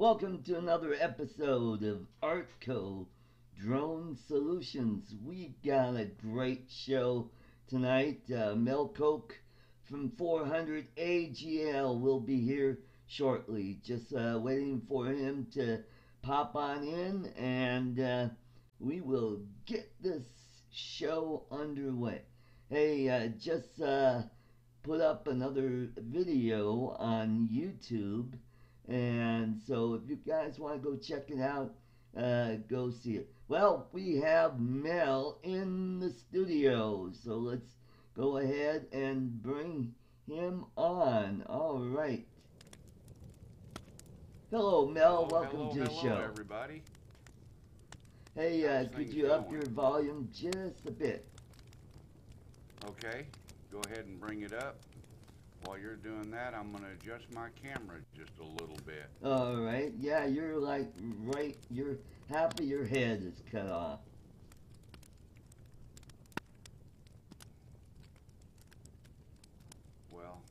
Welcome to another episode of ArtCo Drone Solutions. We got a great show tonight. Mel Koch from 400 AGL will be here shortly. Just waiting for him to pop on in, and we will get this show underway. Hey, just put up another video on YouTube, and so if you guys want to go check it out, go see it. Well, we have Mel in the studio, so let's go ahead and bring him on. All right. Hello, Mel. Welcome to the show. Hello, everybody. Hey, How's could things you up going? your volume just a bit? Okay, go ahead and bring it up. While you're doing that, I'm going to adjust my camera just a little bit. All right. Yeah, you're like you're half of your head is cut off. Well,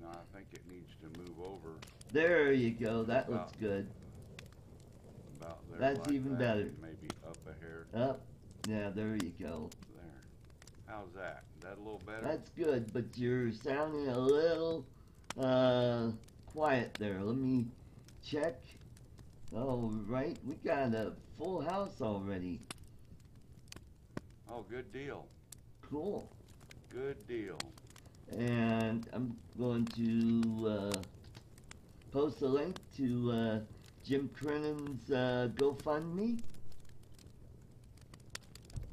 no, I think it needs to move over There you go. That looks good. about there. That's like even that, better. and maybe up a hair Up. Yeah, there you go. there. How's that? Is that a little better? That's good, but you're sounding a little quiet there. Let me check. All right, we got a full house already. Oh, good deal. Cool. Good deal. And I'm going to post a link to Jim Crennan's GoFundMe.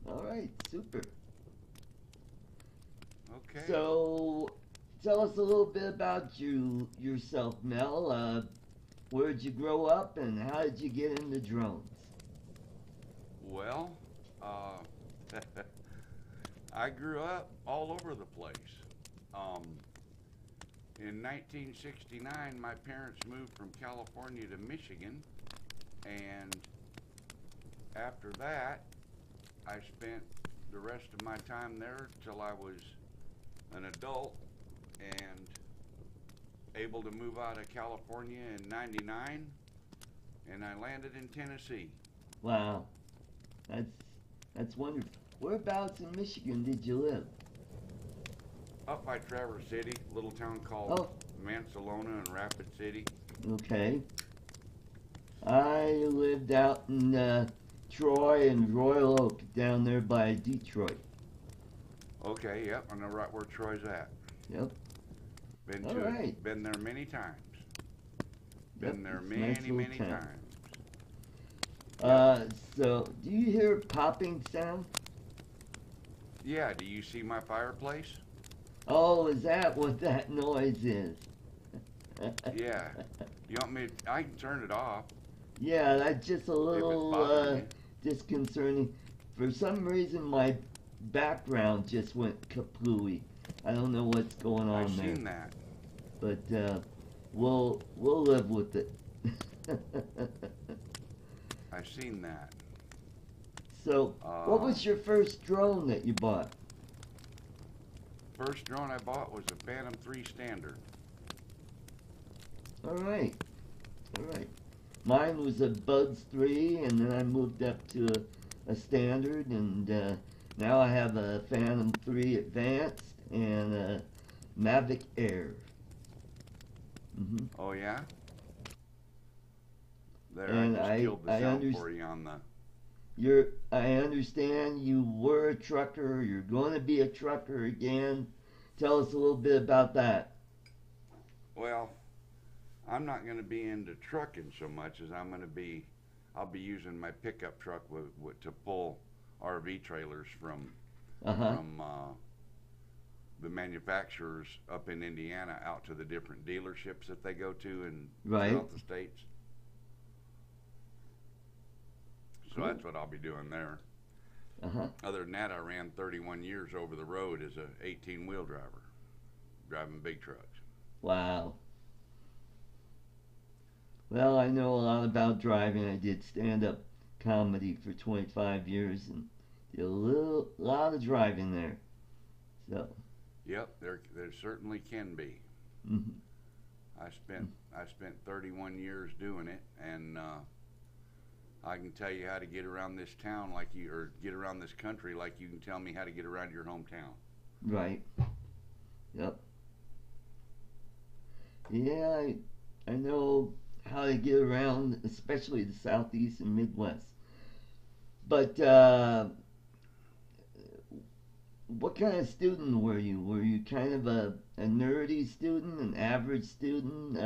All right, super. Okay. So, tell us a little bit about yourself, Mel. Where'd you grow up, and how did you get into drones? Well, I grew up all over the place. In 1969, my parents moved from California to Michigan, and after that, I spent the rest of my time there till I was an adult and able to move out of California in '99, and I landed in Tennessee. Wow, that's wonderful. Whereabouts in Michigan did you live? Up by Traverse City, little town called Oh, Mansalona and Rapid City. okay. I lived out in Troy and Royal Oak, down there by Detroit. Okay, yep, I know right where Troy's at. Yep. Been All to right. it, been there many times. Yep, Been there it's a nice little many town. times. So do you hear popping sound? Yeah, do you see my fireplace? Oh, is that what that noise is? Yeah. You want me to, I can turn it off Yeah, that's just a if it's little bothering you. disconcerting. For some reason, my background just went kaplooey. I don't know what's going on I've there, seen that. but we'll live with it. I've seen that. So, what was your first drone that you bought? First drone I bought was a Phantom 3 Standard. All right, all right. Mine was a Buds 3, and then I moved up to a Standard, and now I have a Phantom 3 Advanced and a Mavic Air. Oh yeah? There, And I just killed the sound for you on the... I understand you were a trucker, you're going to be a trucker again. Tell us a little bit about that. Well, I'm not going to be into trucking so much as I'll be using my pickup truck to pull RV trailers from the manufacturers up in Indiana out to the different dealerships that they go to in throughout the states. So that's what I'll be doing there. Other than that, I ran 31 years over the road as a 18-wheel driver, driving big trucks. Wow. Well, I know a lot about driving. I did stand-up comedy for 25 years and did a lot of driving there. So. Yep, there certainly can be. I spent 31 years doing it, and I can tell you how to get around this town like you, or get around this country like you can tell me how to get around your hometown. Right. Yep. Yeah, I know how to get around, especially the Southeast and Midwest. But what kind of student were you? Were you kind of a nerdy student, an average student?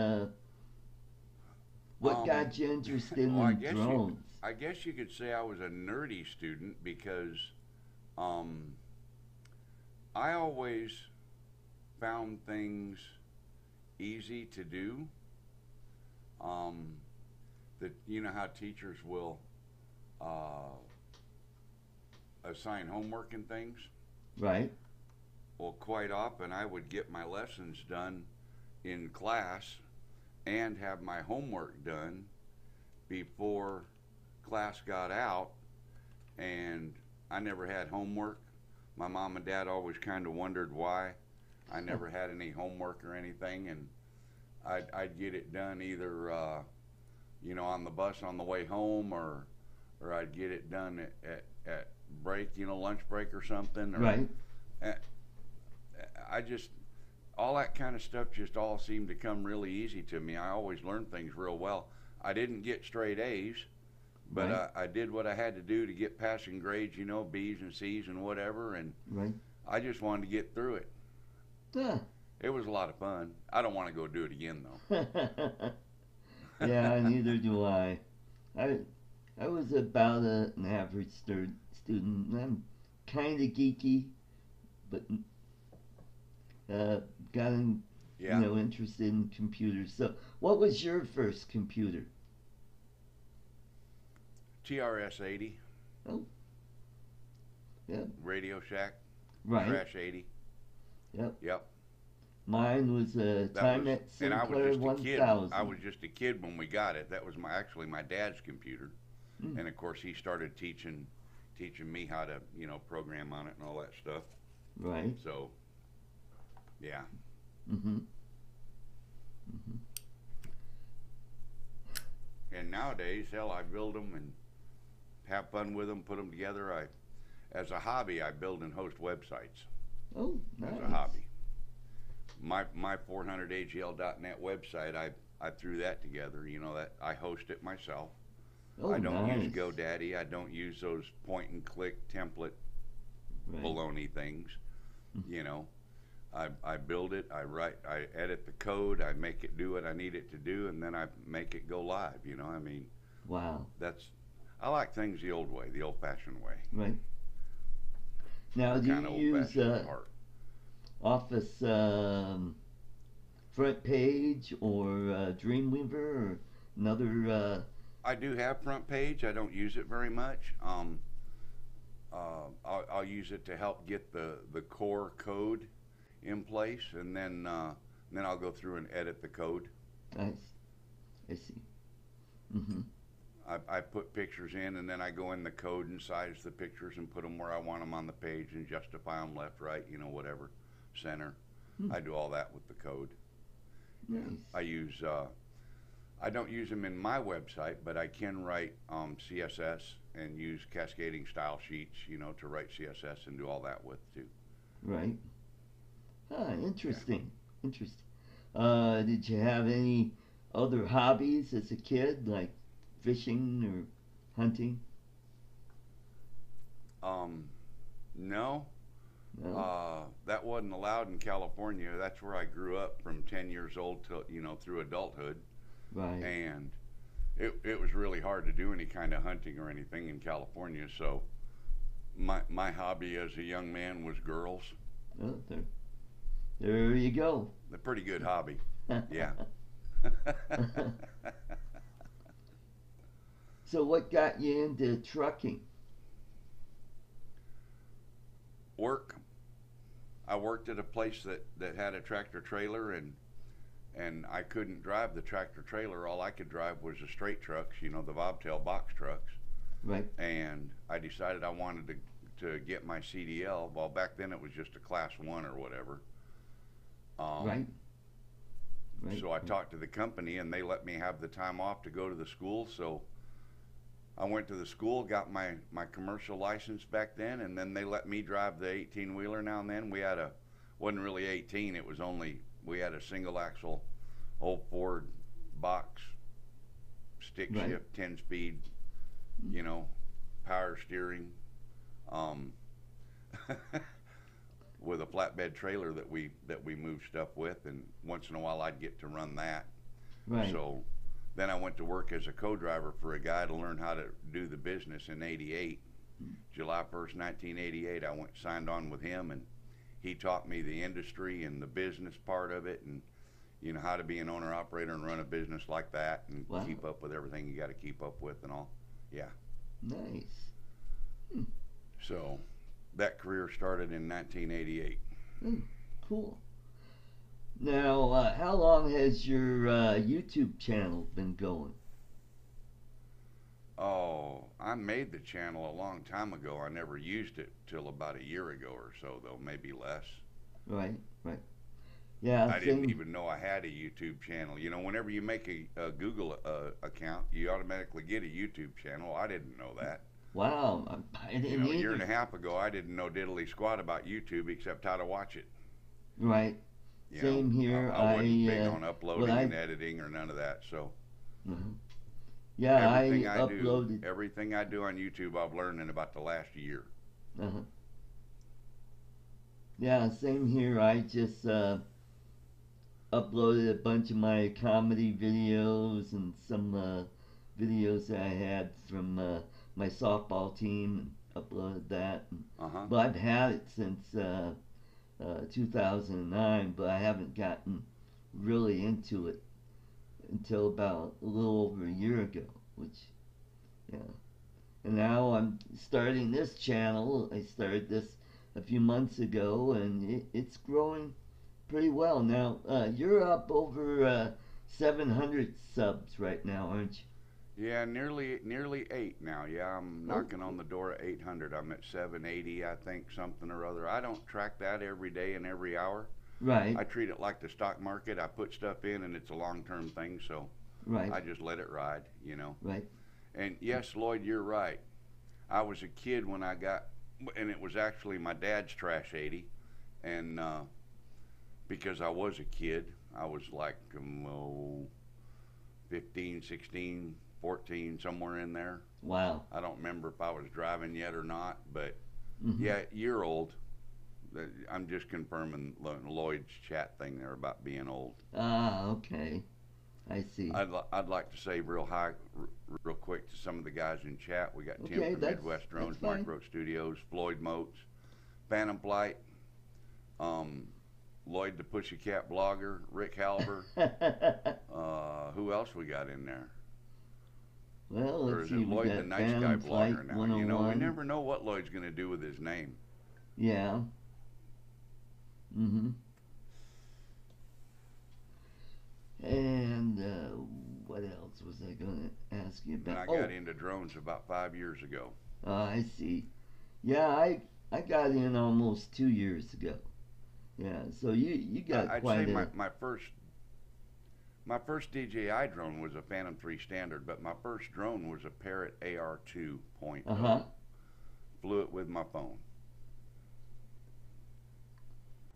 What got you interested in drones? I guess you could say I was a nerdy student because I always found things easy to do. That, you know how teachers will assign homework and things? Right. Well, quite often I would get my lessons done in class and have my homework done before class got out, and I never had homework. My mom and dad always kind of wondered why I never had any homework or anything, and I'd get it done either you know, on the bus on the way home, or I'd get it done at break, you know, lunch break or something. Or, right. I just, all that kind of stuff just all seemed to come really easy to me. I always learned things real well. I didn't get straight A's, but right. I did what I had to do to get passing grades, you know, B's and C's and whatever, and right. I just wanted to get through it. Yeah. It was a lot of fun. I don't want to go do it again, though. Yeah, neither do I. I was about an average student. I'm kind of geeky, but gotten Yeah. you know, interested in computers. So, what was your first computer? TRS-80. Oh, yeah. Radio Shack. Right. Crash 80. Yep. Yep. Mine was a Timex And I Sinclair was just a kid. 1000. I was just a kid when we got it. That was actually my dad's computer, and of course he started teaching me how to, you know, program on it and all that stuff. Right. So, yeah. Mhm. And nowadays, hell, I build them and have fun with them, put them together. As a hobby, I build and host websites. Oh, nice. As a hobby. My 400agl.net website, I threw that together. You know, that I host it myself. Oh, I don't nice. use GoDaddy. I don't use those point and click template Right. baloney things. You know, I build it, I edit the code, I make it do what I need it to do, and then I make it go live. You know, I mean, Wow. I like things the old way, the old-fashioned way. Right. Now, do Kind of you use old-fashioned part. Office front page or Dreamweaver or another? I do have front page. I don't use it very much. I'll use it to help get the core code in place, and then I'll go through and edit the code. Nice. I see. Mhm. I put pictures in, and then I go in the code and size the pictures and put them where I want them on the page and justify them left, right, you know, whatever, center. I do all that with the code. Nice. I don't use them in my website, but I can write CSS and use cascading style sheets, you know, to write CSS and do all that with too. Right. Ah, interesting. Yeah. Interesting. Did you have any other hobbies as a kid, like fishing or hunting? No. No. That wasn't allowed in California. That's where I grew up from 10 years old to, you know, through adulthood. Right. And it was really hard to do any kind of hunting or anything in California. So my hobby as a young man was girls. Oh, there you go. A pretty good hobby. Yeah. So what got you into trucking? Work. I worked at a place that had a tractor trailer, and I couldn't drive the tractor trailer. All I could drive was the straight trucks, you know, the bobtail box trucks. Right. And I decided I wanted to get my CDL. Well, back then it was just a class 1 or whatever. Right. right. So I talked to the company, and they let me have the time off to go to the school. So I went to the school, got my commercial license back then, and then they let me drive the 18-wheeler now and then. We had wasn't really 18, it was only, we had a single axle old Ford box, stick Right. shift, 10-speed, you know, power steering, with a flatbed trailer that we moved stuff with, and once in a while I'd get to run that. Right. So then I went to work as a co-driver for a guy to learn how to do the business in '88. July 1st, 1988, I went signed on with him, and he taught me the industry and the business part of it, and you know how to be an owner operator and run a business like that, and Wow. keep up with everything you got to keep up with and all. Yeah. Nice. So that career started in 1988. Cool. Now, how long has your YouTube channel been going? Oh, I made the channel a long time ago. I never used it till about a year ago or so, though, maybe less. Right, right. Yeah, I same. didn't even know I had a YouTube channel. You know, whenever you make a Google account, you automatically get a YouTube channel. I didn't know that. Wow, I didn't You know, a year either. and a half ago, I didn't know diddly squat about YouTube except how to watch it. Right. You Same know, here. I wasn't big on Well, uploading and editing or none of that. So Mhm. Yeah, everything I uploaded. everything I do on YouTube, I've learned in about the last year. Uh-huh. Yeah, same here. I just uploaded a bunch of my comedy videos and some videos that I had from my softball team, and uploaded that. Uh-huh. But I've had it since 2009, but I haven't gotten really into it until about a little over a year ago, which, yeah. And now I'm starting this channel. I started this a few months ago, and it's growing pretty well. Now, you're up over 700 subs right now, aren't you? Yeah, nearly 8 now. Yeah, I'm knocking on the door at 800. I'm at 780, I think, something or other. I don't track that every day and every hour. Right, I treat it like the stock market. I put stuff in, and it's a long-term thing, so right, I just let it ride, you know. right. And yes, Lloyd, you're right. I was a kid when I got, and it was actually my dad's trash 80, and because I was a kid, I was like 15, 16, 14, somewhere in there. Wow. I don't remember if I was driving yet or not, but Mhm. yeah, year old. I'm just confirming Lloyd's chat thing there about being old. Ah, okay. I see. I'd like to say real quick to some of the guys in chat. We got Tim Okay, from Midwest Drones, that's fine. Micro Studios, Floyd Moats, Phantom Flight, Lloyd the Pussycat Blogger, Rick Halber. Who else we got in there? Well, Or let's is see. it We Lloyd the got Nice Guy Phantom Flight Blogger now? You know, we 101. never know what Lloyd's going to do with his name. Yeah. Mm-hmm. And what else was I going to ask you And about? I got into drones about 5 years ago. I see. Yeah, I got in almost 2 years ago. Yeah, so you got I'd quite say a. my first DJI drone was a Phantom 3 Standard, but my first drone was a Parrot AR 2.0. Uh-huh. Flew it with my phone.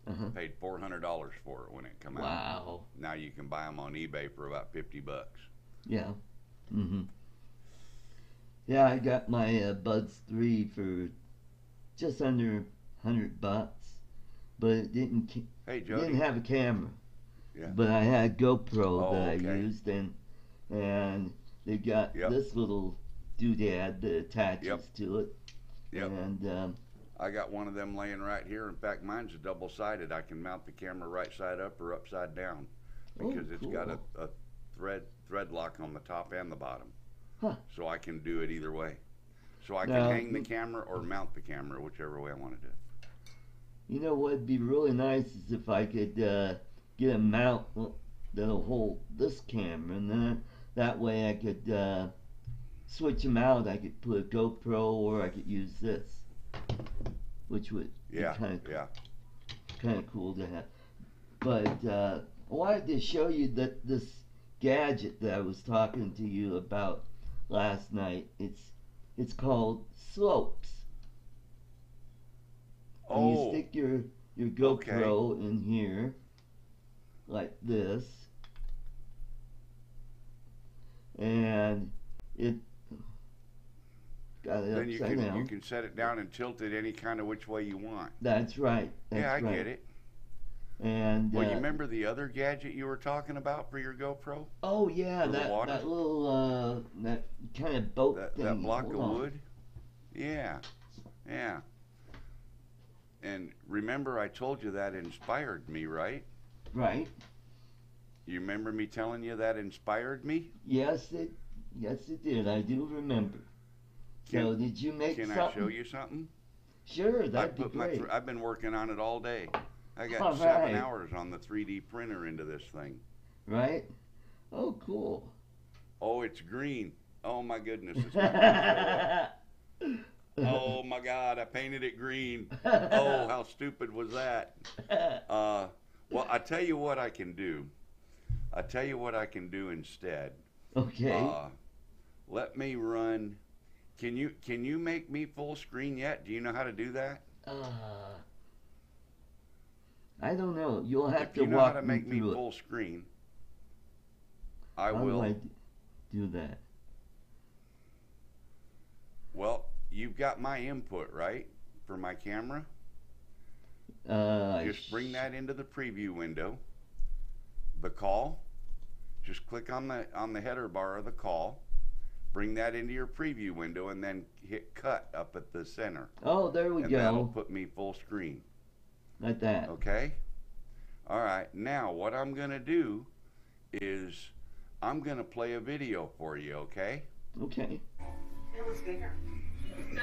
Uh-huh. Paid $400 for it when it came out. Wow. Now you can buy them on eBay for about $50. Yeah. Mm-hmm. Yeah, I got my Buds 3 for just under $100, but it didn't. Hey, It Jody. didn't have a camera. Yeah. But I had a GoPro Oh, that I okay. used, and they got Yep. this little doodad that attaches Yep. to it. Yep. And I got one of them laying right here. In fact, mine's a double-sided. I can mount the camera right side up or upside down because it's got cool. a thread lock on the top and the bottom. Huh. So I can do it either way. So I can Now, hang the camera or mount the camera, whichever way I want to do it. you know what'd be really nice is if I could get a mount that'll hold this camera, and then that way I could switch them out. I could put a GoPro, or I could use this, which would Yeah, be kind yeah. of cool to have. But I wanted to show you that this gadget that I was talking to you about last night. It's called slopes. And you Oh, stick your okay. GoPro in here like this, and it got it Then you upside can down. set it down and tilt it any kind of which way you want. That's right. That's Yeah, I right. get it. And Well, you remember the other gadget you were talking about for your GoPro? oh yeah, For the water? that little that kind of boat That thing. block Hold of on. wood? Yeah, yeah. And remember I told you that inspired me, right? Right. You remember me telling you that inspired me? Yes, it did. I do remember. So did you make Can something? I show you something? Sure, that'd be great. I've been working on it all day. I got All 7 right. hours on the 3D printer into this thing. Right? Oh, cool. Oh, it's green. Oh my goodness, it's not gonna show up. Oh my God, I painted it green. Oh, how stupid was that? Well, I tell you what I can do. I tell you what I can do instead. Okay. Let me run. Can you make me full screen yet? Do you know how to do that? I don't know. You'll have If to you know how walk to me make me through it. full screen, I How will. do I do that? Well, you've got my input, right, for my camera? Just bring that into the preview window. The call. Just click on the header bar of the call. Bring that into your preview window and then hit cut up at the center. Oh, there we and go. That'll put me full screen. Like that. Okay? All right. Now, what I'm going to do is I'm going to play a video for you, okay? Okay.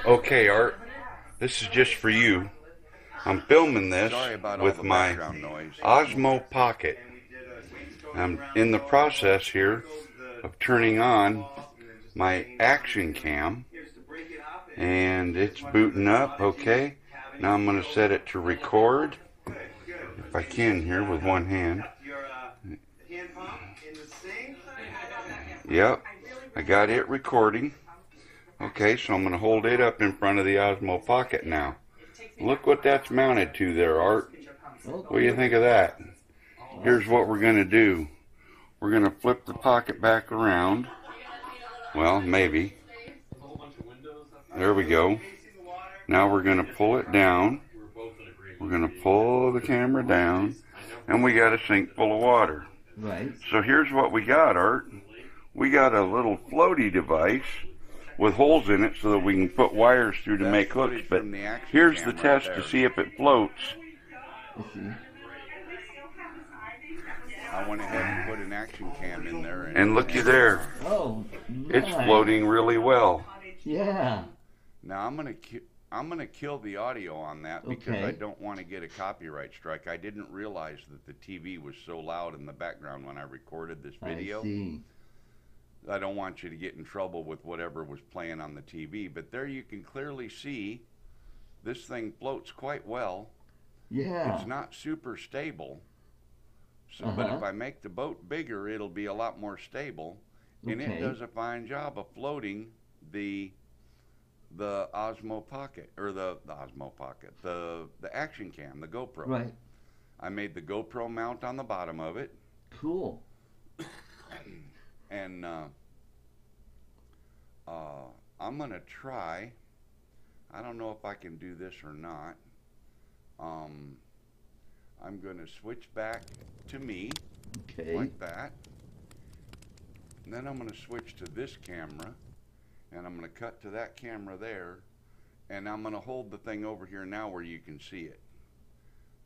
Okay, Art. This is just for you. I'm filming this with my Osmo Pocket. I'm in the process here of turning on my action cam, and it's booting up. Okay, now I'm going to set it to record, if I can here with one hand. Yep, I got it recording. Okay, so I'm going to hold it up in front of the Osmo Pocket now. Look what that's mounted to there, Art. What do you think of that? Here's what we're going to do. We're going to flip the pocket back around. Well, maybe. There we go. Now we're going to pull it down. We're going to pull the camera down. And we got a sink full of water. Right. So here's what we got, Art. We got a little floaty device with holes in it so that we can put wires through to make hooks. But here's the test to see if it floats. I went ahead and put an action cam in there. And looky there. Oh, nice. It's floating really well. Yeah. Now I'm gonna kill the audio on that because I don't want to get a copyright strike. I didn't realize that the TV was so loud in the background when I recorded this video. I see. I don't want you to get in trouble with whatever was playing on the TV, but there you can clearly see this thing floats quite well. Yeah. It's not super stable, so, but if I make the boat bigger, it'll be a lot more stable, and it does a fine job of floating the Osmo Pocket, or the Osmo Pocket, the action cam, the GoPro. Right. I made the GoPro mount on the bottom of it. Cool. And I'm gonna try. I don't know if I can do this or not. I'm gonna switch back to me, like that. And then I'm gonna switch to this camera, and I'm gonna cut to that camera there, and I'm gonna hold the thing over here now where you can see it.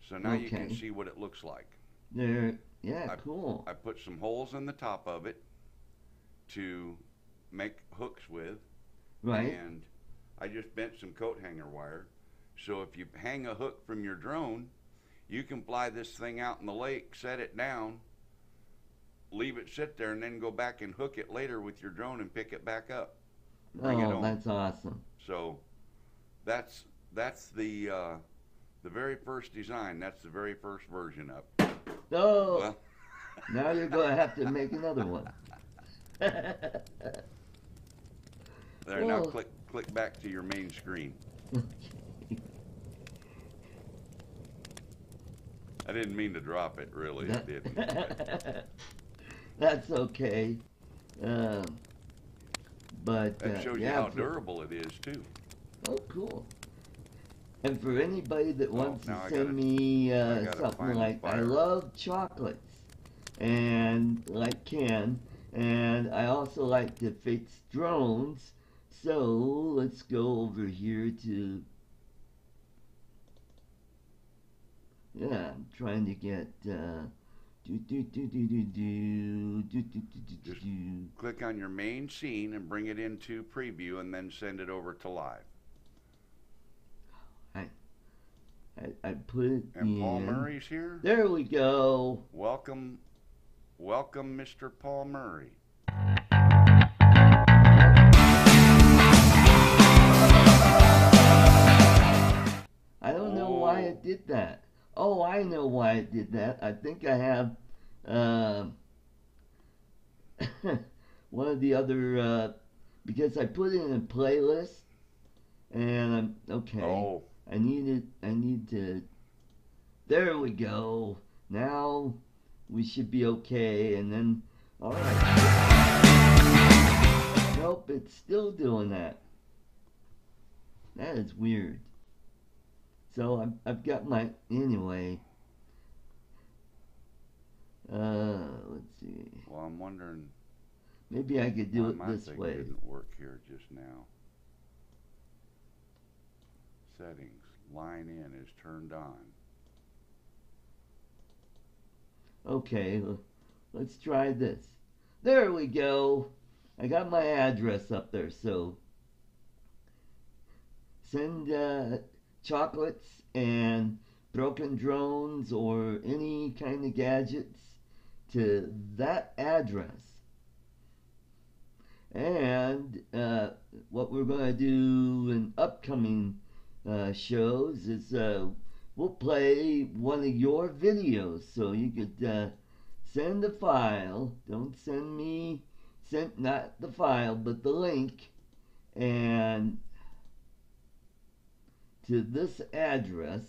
So now you can see what it looks like. There. Yeah. Cool. I put some holes in the top of it to make hooks with, Right. and I just bent some coat hanger wire. So if you hang a hook from your drone, you can fly this thing out in the lake, set it down, leave it sit there, and then go back and hook it later with your drone and pick it back up. Bring it home. That's awesome. So that's the very first design. That's the very first version of it. Oh. Well, Now you're going to have to make another one. There, now Well, click back to your main screen. I didn't mean to drop it, really. I didn't. But that's okay. Um, but that shows you yeah, how durable it is, too. oh, cool. And for anybody that wants to now send me gotta something find the like, I fire. love chocolates, and like Ken, and I also like to fix drones. So let's go over here to, yeah, I'm trying to get, Just click on your main scene and bring it into preview and then send it over to live. I put it And in. Paul Murray's here. There we go. Welcome, Mr. Paul Murray. I don't know why it did that. Oh, I know why it did that. I think I have one of the other because I put it in a playlist, and I'm okay. Oh, I need to. There we go. Now we should be okay. And then, all right. Nope, it's still doing that. That is weird. So I've got my, anyway. Let's see. well, I'm wondering. Maybe I could do why it my this thing way. didn't work here just now. Settings. Line in is turned on. Okay, let's try this. There we go. I got my address up there, so send chocolates and broken drones or any kind of gadgets to that address. And what we're going to do in upcoming shows is we'll play one of your videos. So you could send a file. Don't send me, not the file, but the link. And to this address.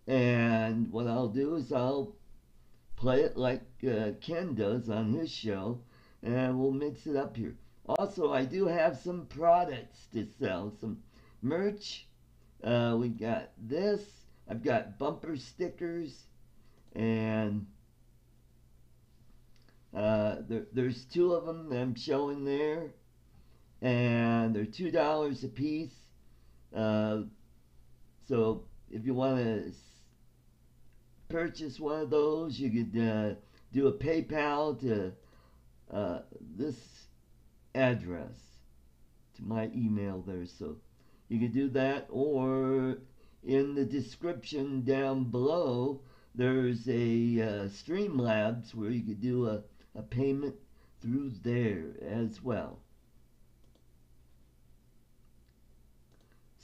And what I'll do is I'll play it like Ken does on his show. And we'll mix it up here. Also, I do have some products to sell. Some merch. We got this. I've got bumper stickers, and there's two of them that I'm showing there, and they're $2 a piece. So if you want to purchase one of those, you could do a PayPal to this address, to my email there. So you can do that, or in the description down below there's a Streamlabs where you could do a payment through there as well.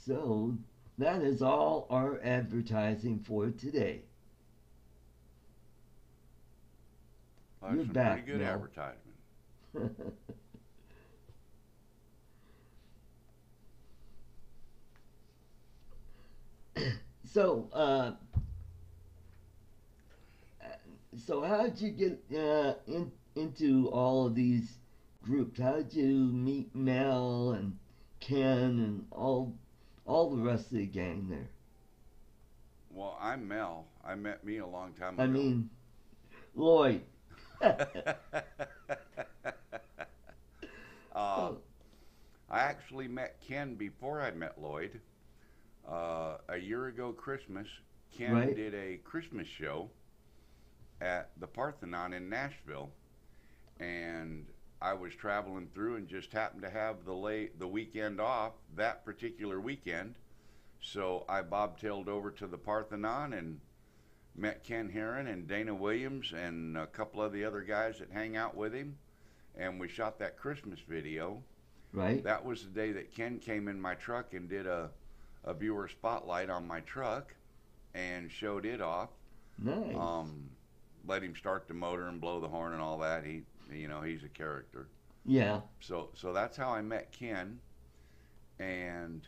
So that is all our advertising for today. Well, that's some back, pretty good Mel. advertisement. So how did you get into all of these groups? How did you meet Mel and Ken and all the rest of the gang there? Well, I'm Mel. I met me a long time ago. I mean, Lloyd. I actually met Ken before I met Lloyd. A year ago Christmas, Ken did a Christmas show at the Parthenon in Nashville, and I was traveling through and just happened to have the weekend off that particular weekend. So I bobtailed over to the Parthenon and met Ken Herron and Dana Williams and a couple of the other guys that hang out with him, and we shot that Christmas video. Right. That was the day that Ken came in my truck and did a viewer spotlight on my truck and showed it off. Nice. let him start the motor and blow the horn and all that. He's a character. Yeah. So that's how I met Ken, and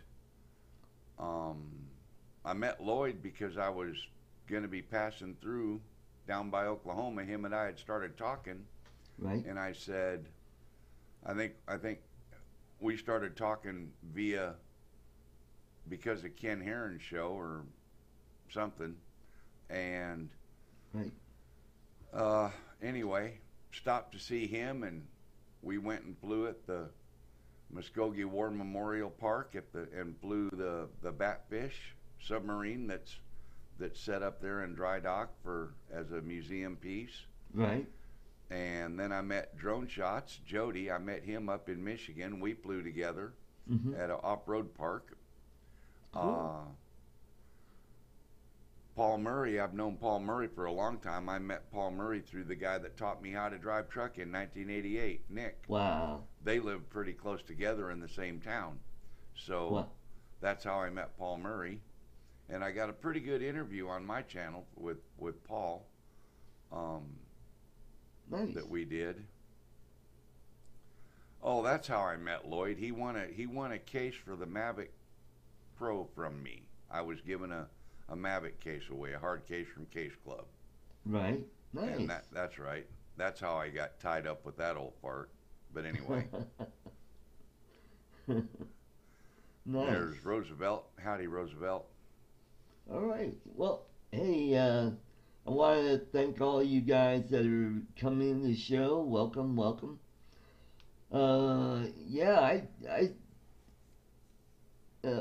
I met Lloyd because I was going to be passing through down by Oklahoma. Him and I had started talking, Right. and I said, I think we started talking because of Ken Heron's show or something, and right. Anyway, stopped to see him, and we went and flew at the Muskogee War Memorial Park and flew the Batfish submarine that's set up there in dry dock as a museum piece. Right. And then I met Drone Shots, Jody. I met him up in Michigan. We flew together at an off-road park. Cool. Paul Murray, I've known Paul Murray for a long time. I met Paul Murray through the guy that taught me how to drive truck in 1988, Nick. Wow. They lived pretty close together in the same town. So Wow. That's how I met Paul Murray. And I got a pretty good interview on my channel with Paul Nice. that we did. Oh, that's how I met Lloyd. He won a case for the Mavic Pro from me. I was given a Mavic case away, a hard case from Case Club. Right. Nice. And that's right. That's how I got tied up with that old fart. But anyway. Nice. There's Roosevelt. Howdy, Roosevelt. All right. Well, hey, I want to thank all you guys that are coming to the show. Welcome, welcome. Yeah, I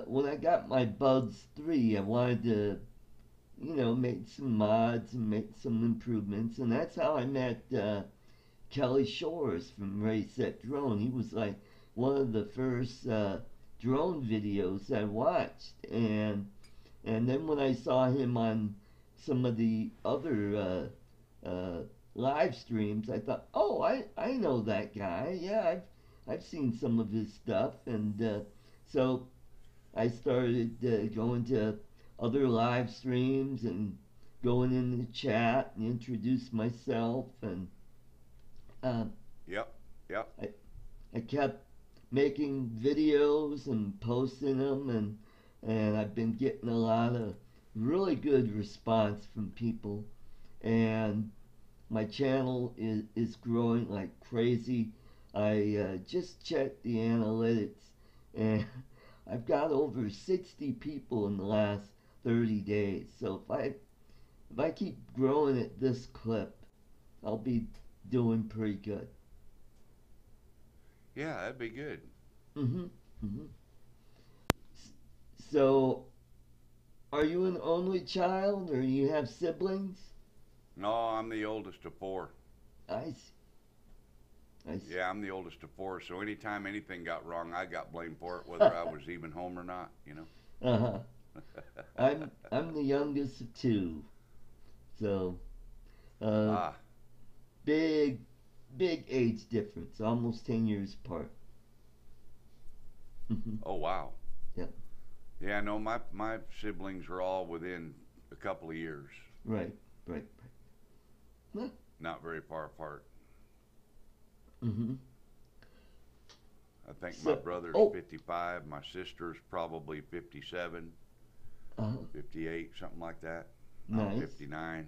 when I got my Bugs 3, I wanted to, make some mods and make some improvements, and that's how I met Kelly Shores from Race Set Drone. He was like one of the first drone videos I watched, and then when I saw him on some of the other live streams, I thought, oh, I know that guy. Yeah, I've seen some of his stuff, and so I started going to other live streams and going in the chat and introduce myself, and Yep. I kept making videos and posting them, and I've been getting a lot of really good response from people, and my channel is growing like crazy. I just checked the analytics, and I've got over 60 people in the last 30 days. So if I keep growing at this clip, I'll be doing pretty good. Yeah, that'd be good. So, are you an only child, or you have siblings? No, I'm the oldest of four. I see. Yeah, I'm the oldest of four, so anytime anything got wrong, I got blamed for it, whether I was even home or not, Uh-huh. I'm the youngest of two. So, big age difference, almost 10 years apart. Oh, wow. Yeah. Yeah, no, my siblings are all within a couple of years. Right. Huh? Not very far apart. Mm-hmm. I think my brother's 55, my sister's probably 57, 58, something like that. Nice. I'm 59.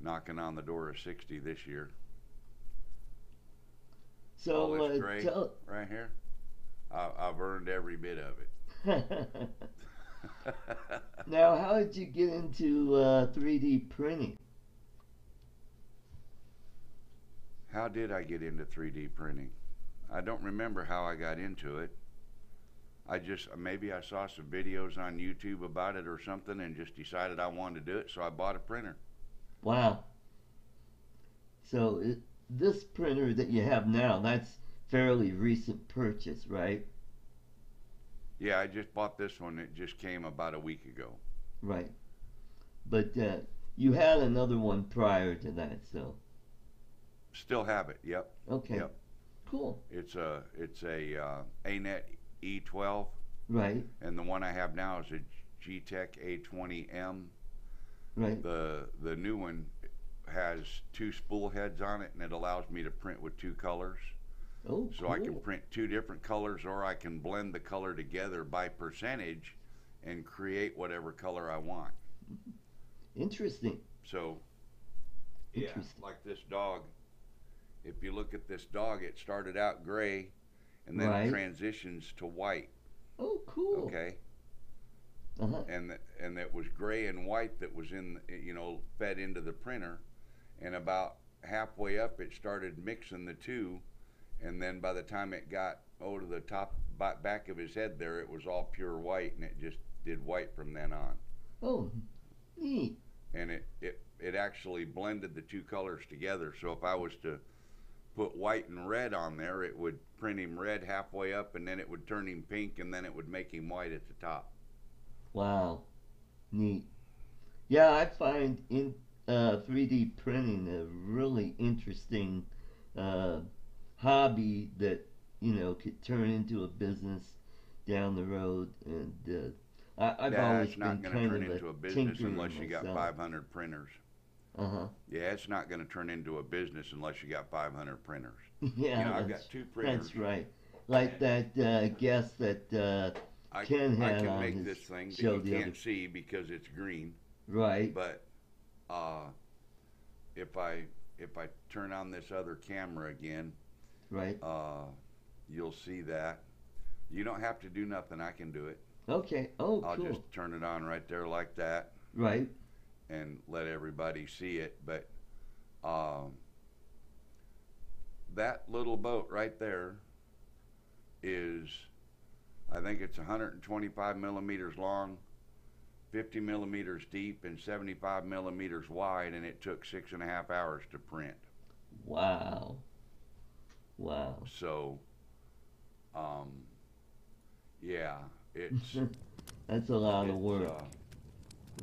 Knocking on the door of 60 this year. So, all this gray right here, I've earned every bit of it. Now, how did you get into 3D printing? How did I get into 3D printing? I don't remember how I got into it. Maybe I saw some videos on YouTube about it or something and just decided I wanted to do it, so I bought a printer. Wow. So this printer that you have now, that's fairly recent purchase, right? Yeah, I just bought this one. It just came about a week ago. Right. But you had another one prior to that, so. Still have it. Yep. Okay. Yep. Cool. It's a ANET E12. Right. And the one I have now is a GTech A20M. Right. The new one has two spool heads on it, and it allows me to print with two colors. Oh, So cool. I can print two different colors, or I can blend the color together by percentage and create whatever color I want. Interesting. So, yeah, Interesting. like this dog. If you look at this dog, it started out gray, and then Right. it transitions to white. Oh, cool. Okay, Uh-huh. and it was gray and white that was in, you know, fed into the printer, and about halfway up, it started mixing the two, and then by the time it got over to the top back of his head there, it was all pure white, and it just did white from then on. Oh, neat. And it actually blended the two colors together. So if I was to put white and red on there, it would print him red halfway up, and then it would turn him pink, and then it would make him white at the top. Wow. Neat. Yeah, I find in 3D printing a really interesting hobby that could turn into a business down the road. And I've Yeah, always it's not been going to kind turn of into a a business tinkerer unless you got myself. 500 printers. Uh huh. Yeah, it's not going to turn into a business unless you got 500 printers. Yeah, You know, I've that's got two printers. that's right. Like that guest that I Ken had can on make his this thing that show you the other. can't see because it's green, Right. but uh, if I turn on this other camera again, Right. you'll see that. You don't have to do nothing. I can do it. Okay. Oh, I'll cool. just turn it on right there like that Right. and let everybody see it. But that little boat right there is, I think it's 125 millimeters long, 50 millimeters deep, and 75 millimeters wide, and it took 6.5 hours to print. Wow. Wow. So, yeah, it's That's a lot of it's work.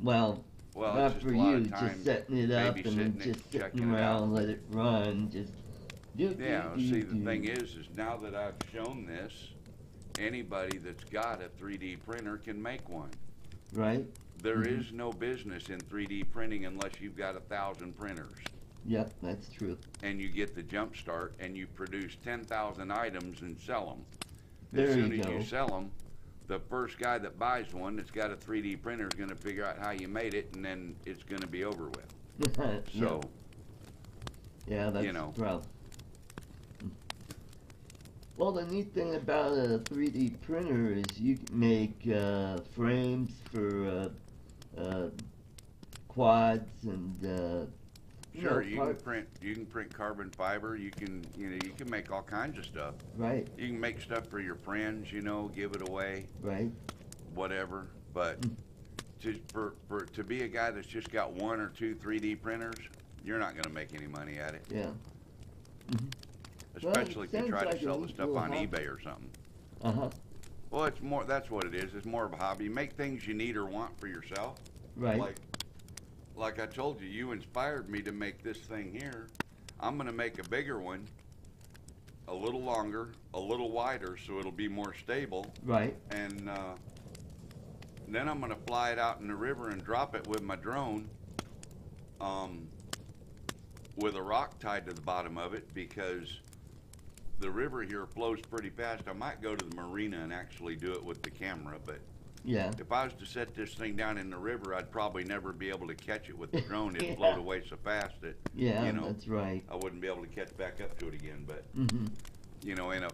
well, Well, it's not just for a lot you, of time just setting it up and then babysitting it, just checking sitting it out. around, let it run, just do. Yeah, see, the thing is now that I've shown this, anybody that's got a 3D printer can make one. Right? There is no business in 3D printing unless you've got 1,000 printers. Yep, that's true. And you get the jump start, and you produce 10,000 items and sell them. There As soon you as go. you sell them, the first guy that buys one that's got a 3D printer is going to figure out how you made it, and then it's going to be over with. So, yeah, that's you know. the problem. Well, the neat thing about a 3D printer is you can make frames for quads and sure, you can print carbon fiber. You can make all kinds of stuff. Right. You can make stuff for your friends, give it away, Right. whatever. But to be a guy that's just got one or two 3D printers, you're not going to make any money at it. Yeah. Especially if you try sounds to sell like a the stuff little on hobby. eBay or something. Uh-huh. Well, it's more. That's what it is. It's more of a hobby. Make things you need or want for yourself. Right. Like I told you, you inspired me to make this thing here. I'm going to make a bigger one, a little longer, a little wider, so it'll be more stable. Right. And then I'm going to fly it out in the river and drop it with my drone, with a rock tied to the bottom of it, because the river here flows pretty fast. I might go to the marina and actually do it with the camera, but Yeah. if I was to set this thing down in the river, I'd probably never be able to catch it with the drone. It'd Yeah. float away so fast that Yeah, that's right. I wouldn't be able to catch back up to it again. But Mm-hmm.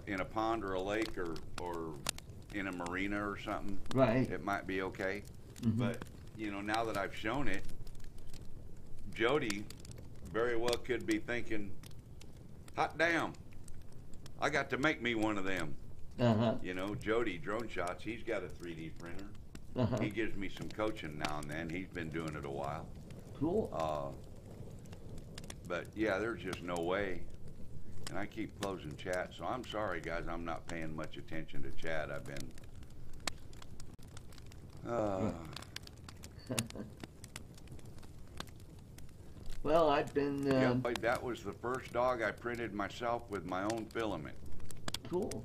in a pond or a lake or in a marina or something, Right. it might be okay. Mhm. But now that I've shown it, Jody very well could be thinking, hot damn, I got to make me one of them. Uh-huh. Jody Drone Shots, he's got a 3D printer. Uh-huh. He gives me some coaching now and then. He's been doing it a while. Cool. But yeah, there's just no way. And I keep closing chat, so I'm sorry, guys. I'm not paying much attention to chat. I've been. Well, I've been Yeah, but that was the first dog I printed myself with my own filament. cool.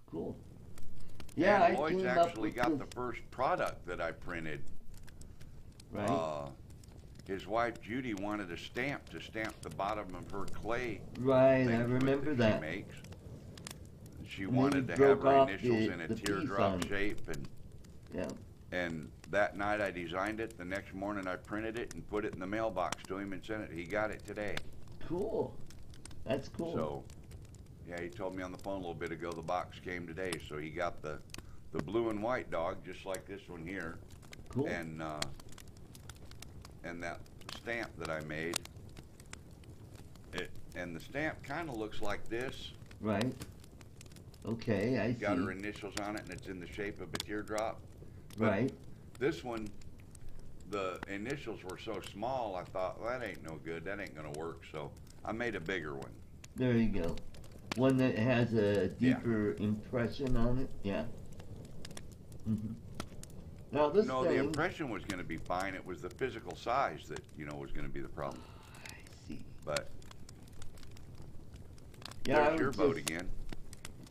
Cool. Yeah, and I Lloyd's came up actually with got this- the first product that I printed. Right. his wife Judy wanted a stamp to stamp the bottom of her clay Right, I things with remember that that. she makes. She And then wanted you to have broke her off initials the in a piece teardrop on it. shape, Yeah. and that night I designed it. The next morning I printed it and put it in the mailbox to him and sent it. He got it today. Cool. That's cool. So, yeah, he told me on the phone a little bit ago the box came today. So he got the blue and white dog, just like this one here, Cool. and that stamp that I made. And the stamp kind of looks like this. Right. Okay, I see. Got her initials on it, and it's in the shape of a teardrop. But Right. this one, the initials were so small, I thought, well, that ain't no good. That ain't gonna work. So I made a bigger one. There you go. One that has a deeper impression on it. Yeah. Mm-hmm. Now this No, thing. the impression was gonna be fine. It was the physical size that was gonna be the problem. I see. But Yeah, there's your boat again.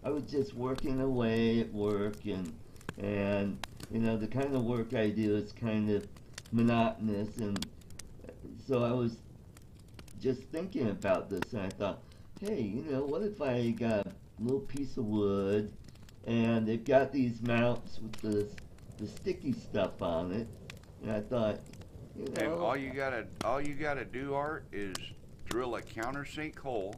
I was just working away at work, and the kind of work I do is kind of monotonous, and so I was just thinking about this, and I thought, hey, what if I got a little piece of wood, and they've got these mounts with the sticky stuff on it, and I thought, And all you gotta do, Art, is drill a countersink hole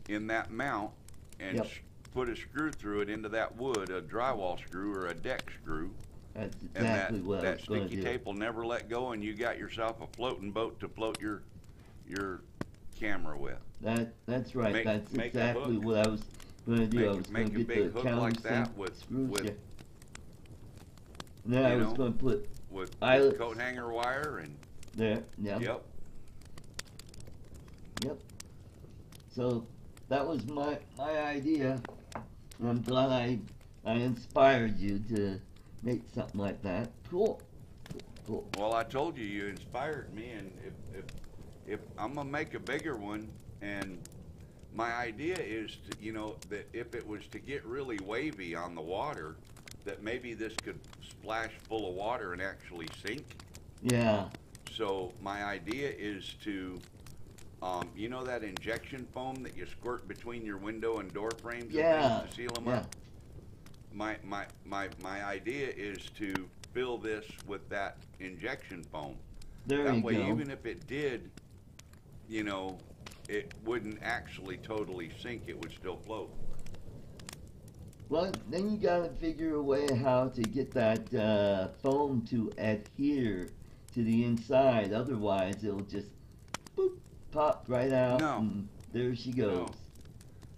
in that mount and Yep. put a screw through it into that wood, a drywall screw or a deck screw. That's And exactly what I that was going to sticky do. tape will never let go, and you got yourself a floating boat to float your camera with. That's right. Make- That's make a exactly hook. what I was going to do. I was Make going a to big get the hook like that countersink with screws. with Yeah. And then I was going to put with eyelets coat hanger wire and there. Yeah. yep. Yep. So that was my idea. And I'm glad I inspired you to make something like that. Cool. Cool. Well, I told you you inspired me, and if I'm gonna make a bigger one, and my idea is to that if it was to get really wavy on the water, that maybe this could splash full of water and actually sink. Yeah. So my idea is to that injection foam that you squirt between your window and door frames and Yeah. things to seal them Yeah. up. My idea is to fill this with that injection foam. There That you way, go. even if it did, it wouldn't actually totally sink. It would still float. Well, then you gotta figure a way how to get that foam to adhere to the inside. Otherwise, it'll just boop, pop right out, No. and there she goes.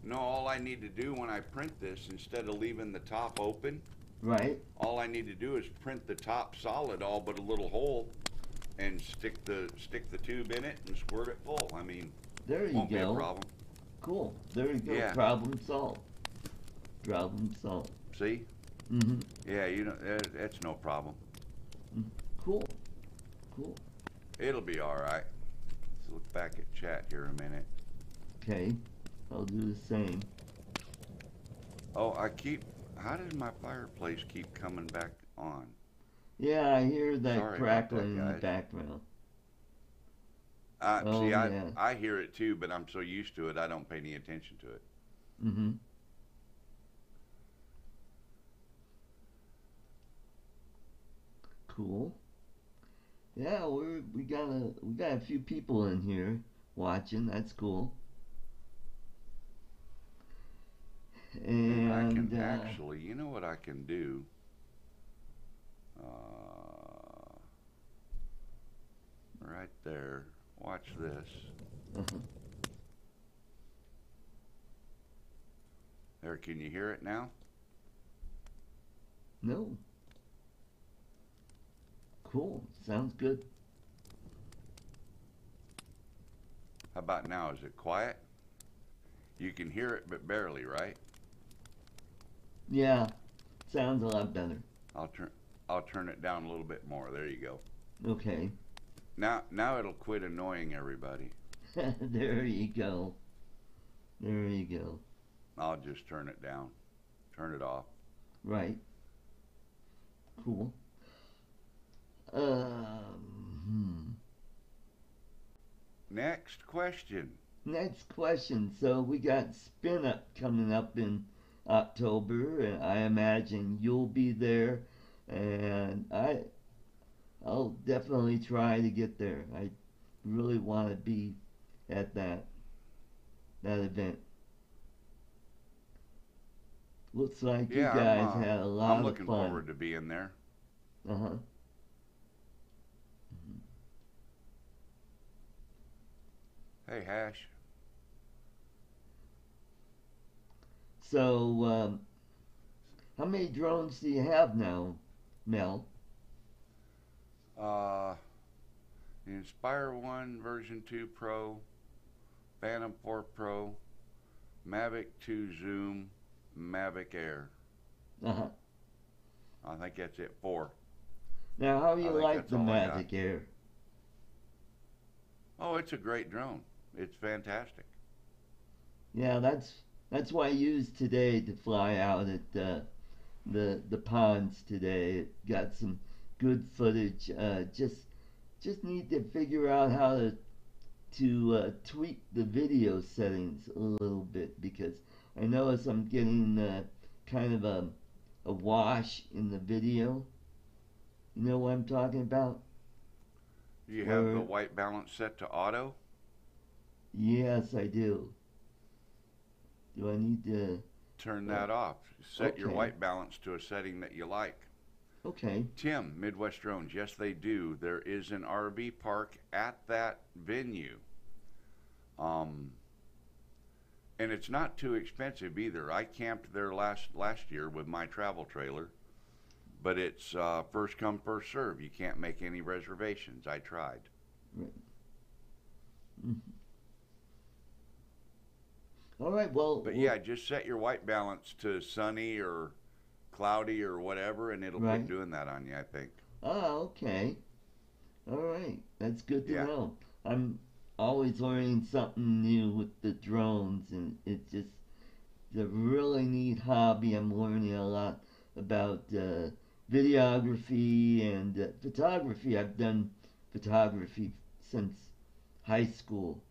No, all I need to do when I print this, instead of leaving the top open, Right? all I need to do is print the top solid, all but a little hole, and stick the tube in it and squirt it full. I mean, There you won't be a go. problem. Cool. There you go. Yeah. Problem solved. Problem solved. See? Mm-hmm. Yeah, that's no problem. Cool. Cool. It'll be all right. Let's look back at chat here a minute. Okay. I'll do the same. Oh, how did my fireplace keep coming back on? Yeah, I hear that Sorry about crackling that, in the guys. background. See, yeah. I hear it too, but I'm so used to it, I don't pay any attention to it. Mm-hmm. Cool. Yeah, we got a few people in here watching. That's cool. And I can actually, you know what I can do? Right there. Watch this. uh-huh. There, can you hear it now? No. Cool. Sounds good. How about now? Is it quiet? You can hear it, but barely, right? Yeah. Sounds a lot better. I'll turn it down a little bit more. There you go. Okay. Now it'll quit annoying everybody. There you go. There you go. I'll just turn it down. Turn it off. Right. Cool. Next question. Next question. So we got Spin Up coming up in October, and I imagine you'll be there, and I'll definitely try to get there. I really want to be at that event. Looks like you Yeah, guys had a lot I'm of looking fun. forward to being there. Uh huh. Hey, Hash. So, how many drones do you have now, Mel? Uh, the Inspire 1 version 2 Pro, Phantom 4 Pro, Mavic 2 Zoom, Mavic Air. Uh huh. I think that's it. 4. Now, how do I you think like that's the all I got. Mavic Air? Oh, it's a great drone. It's fantastic. Yeah, that's what I used today to fly out at the ponds today. It got some good footage. Just need to figure out how to tweak the video settings a little bit because I notice I'm getting kind of a wash in the video. You know what I'm talking about? You have Where the white balance set to auto? yes, I do. Do I need to? Turn that off. Set your Okay. white balance to a setting that you like. Okay. Tim, Midwest Drones, yes they do. There is an RV park at that venue. And it's not too expensive either. I camped there last year with my travel trailer, but it's first come first serve. You can't make any reservations. I tried. Right. All right. Well. But yeah, just set your white balance to sunny or cloudy or whatever, and it'll Right. quit doing that on you, I think. Oh, okay. All right. That's good to Yeah. know. I'm always learning something new with the drones, and it's a really neat hobby. I'm learning a lot about videography and photography. I've done photography since high school,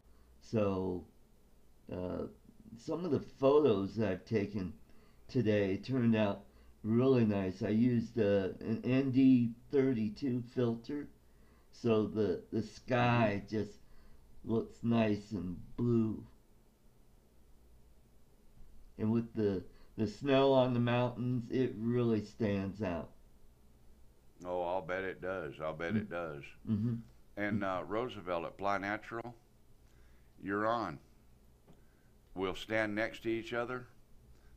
so uh, some of the photos that I've taken today turned out really nice. I used an ND32 filter, so the sky just looks nice and blue. And with the snow on the mountains, it really stands out. Oh, I'll bet it does. I'll bet it does. Mm-hmm. And Roosevelt at Fly Natural, you're on. We'll stand next to each other.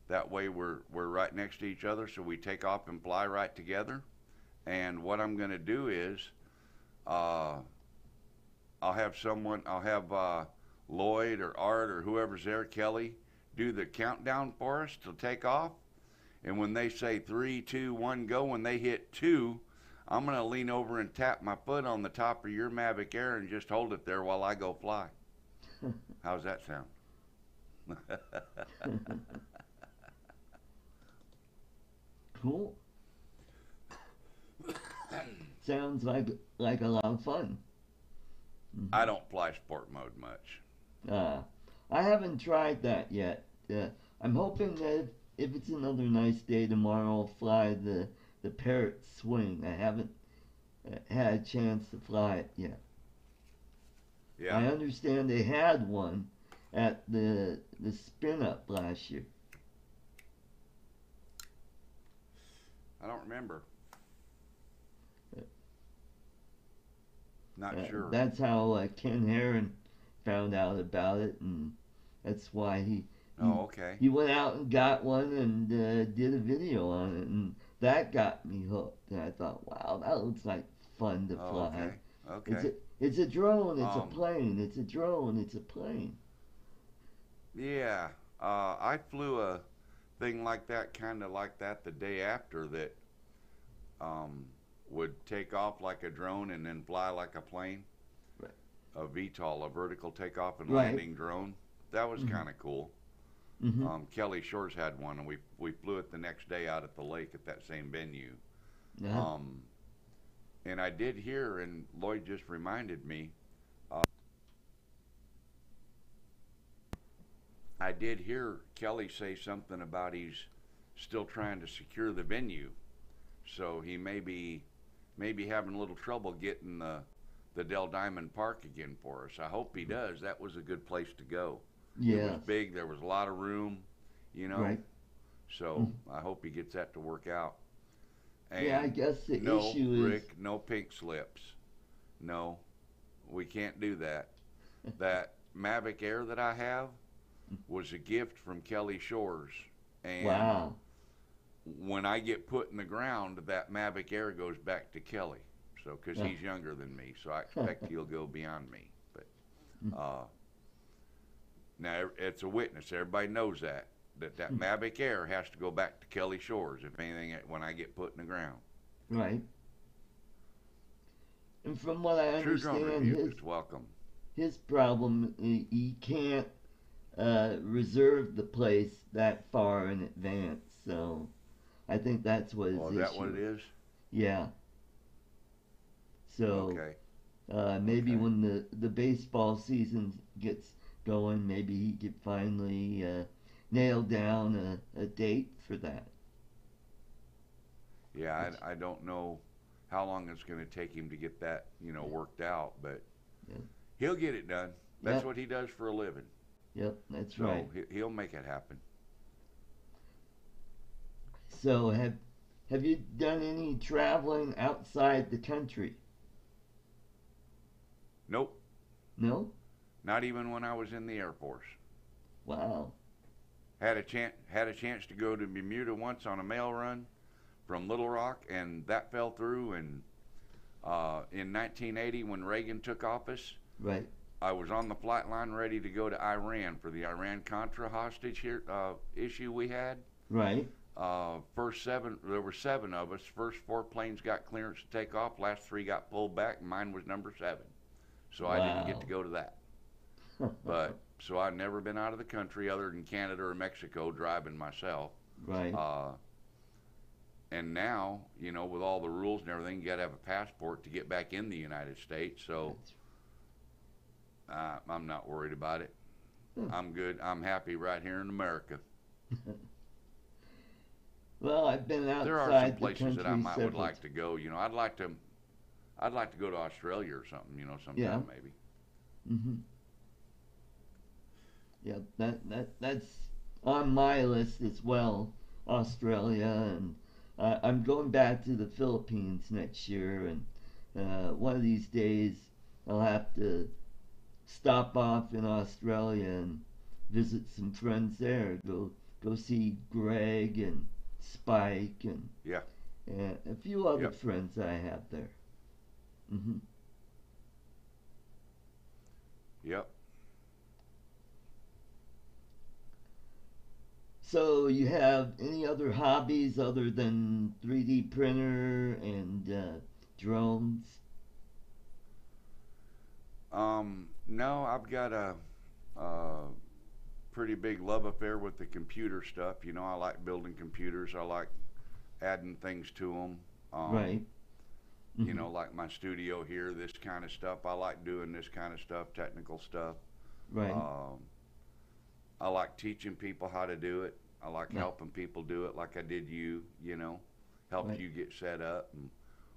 That way we're right next to each other, so we take off and fly right together. And what I'm going to do is I'll have Lloyd or Art or whoever's there, Kelly, do the countdown for us to take off. And when they say 3, 2, 1, go, when they hit 2, I'm going to lean over and tap my foot on the top of your Mavic Air and just hold it there while I go fly. How's that sound? Cool. Sounds like a lot of fun. Mm-hmm. I don't fly sport mode much. I haven't tried that yet. I'm hoping that if it's another nice day tomorrow, I'll fly the Parrot Swing. I haven't had a chance to fly it yet. Yeah. I understand they had one at the Spin Up last year. I don't remember. Not sure. That's how Ken Herron found out about it, and that's why Oh, okay. he went out and got one and did a video on it, and that got me hooked. And I thought, wow, that looks like fun to fly. Okay. Okay. It's a drone. It's a Um, plane. It's a drone. It's a plane. Yeah. I flew a thing like that, kind of like that, the day after that would take off like a drone and then fly like a plane. Right. A VTOL, a vertical takeoff and Right. landing drone. That was kind of cool. Mm-hmm. Kelly Shores had one, and we flew it the next day out at the lake at that same venue. Yeah. And I did hear, and Lloyd just reminded me, I did hear Kelly say something about he's still trying to secure the venue, so he may be having a little trouble getting the Dell Diamond Park again for us. I hope he does. That was a good place to go. Yeah. It was big. There was a lot of room, you know. Right. So I hope he gets that to work out. And yeah, I guess the no, issue is Rick, no pink slips. No, we can't do that. That Mavic Air that I have was a gift from Kelly Shores. And wow. when I get put in the ground, that Mavic Air goes back to Kelly. So, because he's younger than me, so I expect he'll go beyond me. But now it's a witness. Everybody knows that Mavic Air has to go back to Kelly Shores, if anything, when I get put in the ground. Right. And from what I True Drone understand, Review is welcome. his problem, he can't reserve the place that far in advance. So I think that's what his issue. Oh, is that what it is? Yeah. So okay. maybe Okay. when the baseball season gets going, maybe he could finally nail down a date for that. Yeah, I don't know how long it's going to take him to get that, worked out, but he'll get it done. That's what he does for a living. Yep, that's so right. He'll make it happen. So have you done any traveling outside the country? Nope. No? Not even when I was in the Air Force. Wow. Had a chance to go to Bermuda once on a mail run from Little Rock, and that fell through. And in 1980, when Reagan took office, right, I was on the flight line ready to go to Iran for the Iran-Contra hostage issue we had. Right. There were 7 of us. First 4 planes got clearance to take off. Last 3 got pulled back. Mine was number 7. So I didn't get to go to that. But so I've never been out of the country other than Canada or Mexico driving myself. Right. And now, with all the rules and everything, you got to have a passport to get back in the United States. So I'm not worried about it. I'm good. I'm happy right here in America. Well, I've been outside there are some the places country that I would several like to go. I'd like to go to Australia or something. Sometime maybe. Mhm. Yeah, that's on my list as well. Australia, and I'm going back to the Philippines next year, and one of these days I'll have to stop off in Australia and visit some friends there. Go see Greg and Spike and a few other friends I have there. Mhm. Yep. So you have any other hobbies other than 3D printer and drones? No, I've got a pretty big love affair with the computer stuff. I like building computers. I like adding things to them. Right. Mm-hmm. Like my studio here, this kind of stuff. I like doing this kind of stuff, technical stuff. Right. I like teaching people how to do it. I like helping people do it like I did helped you get set up. And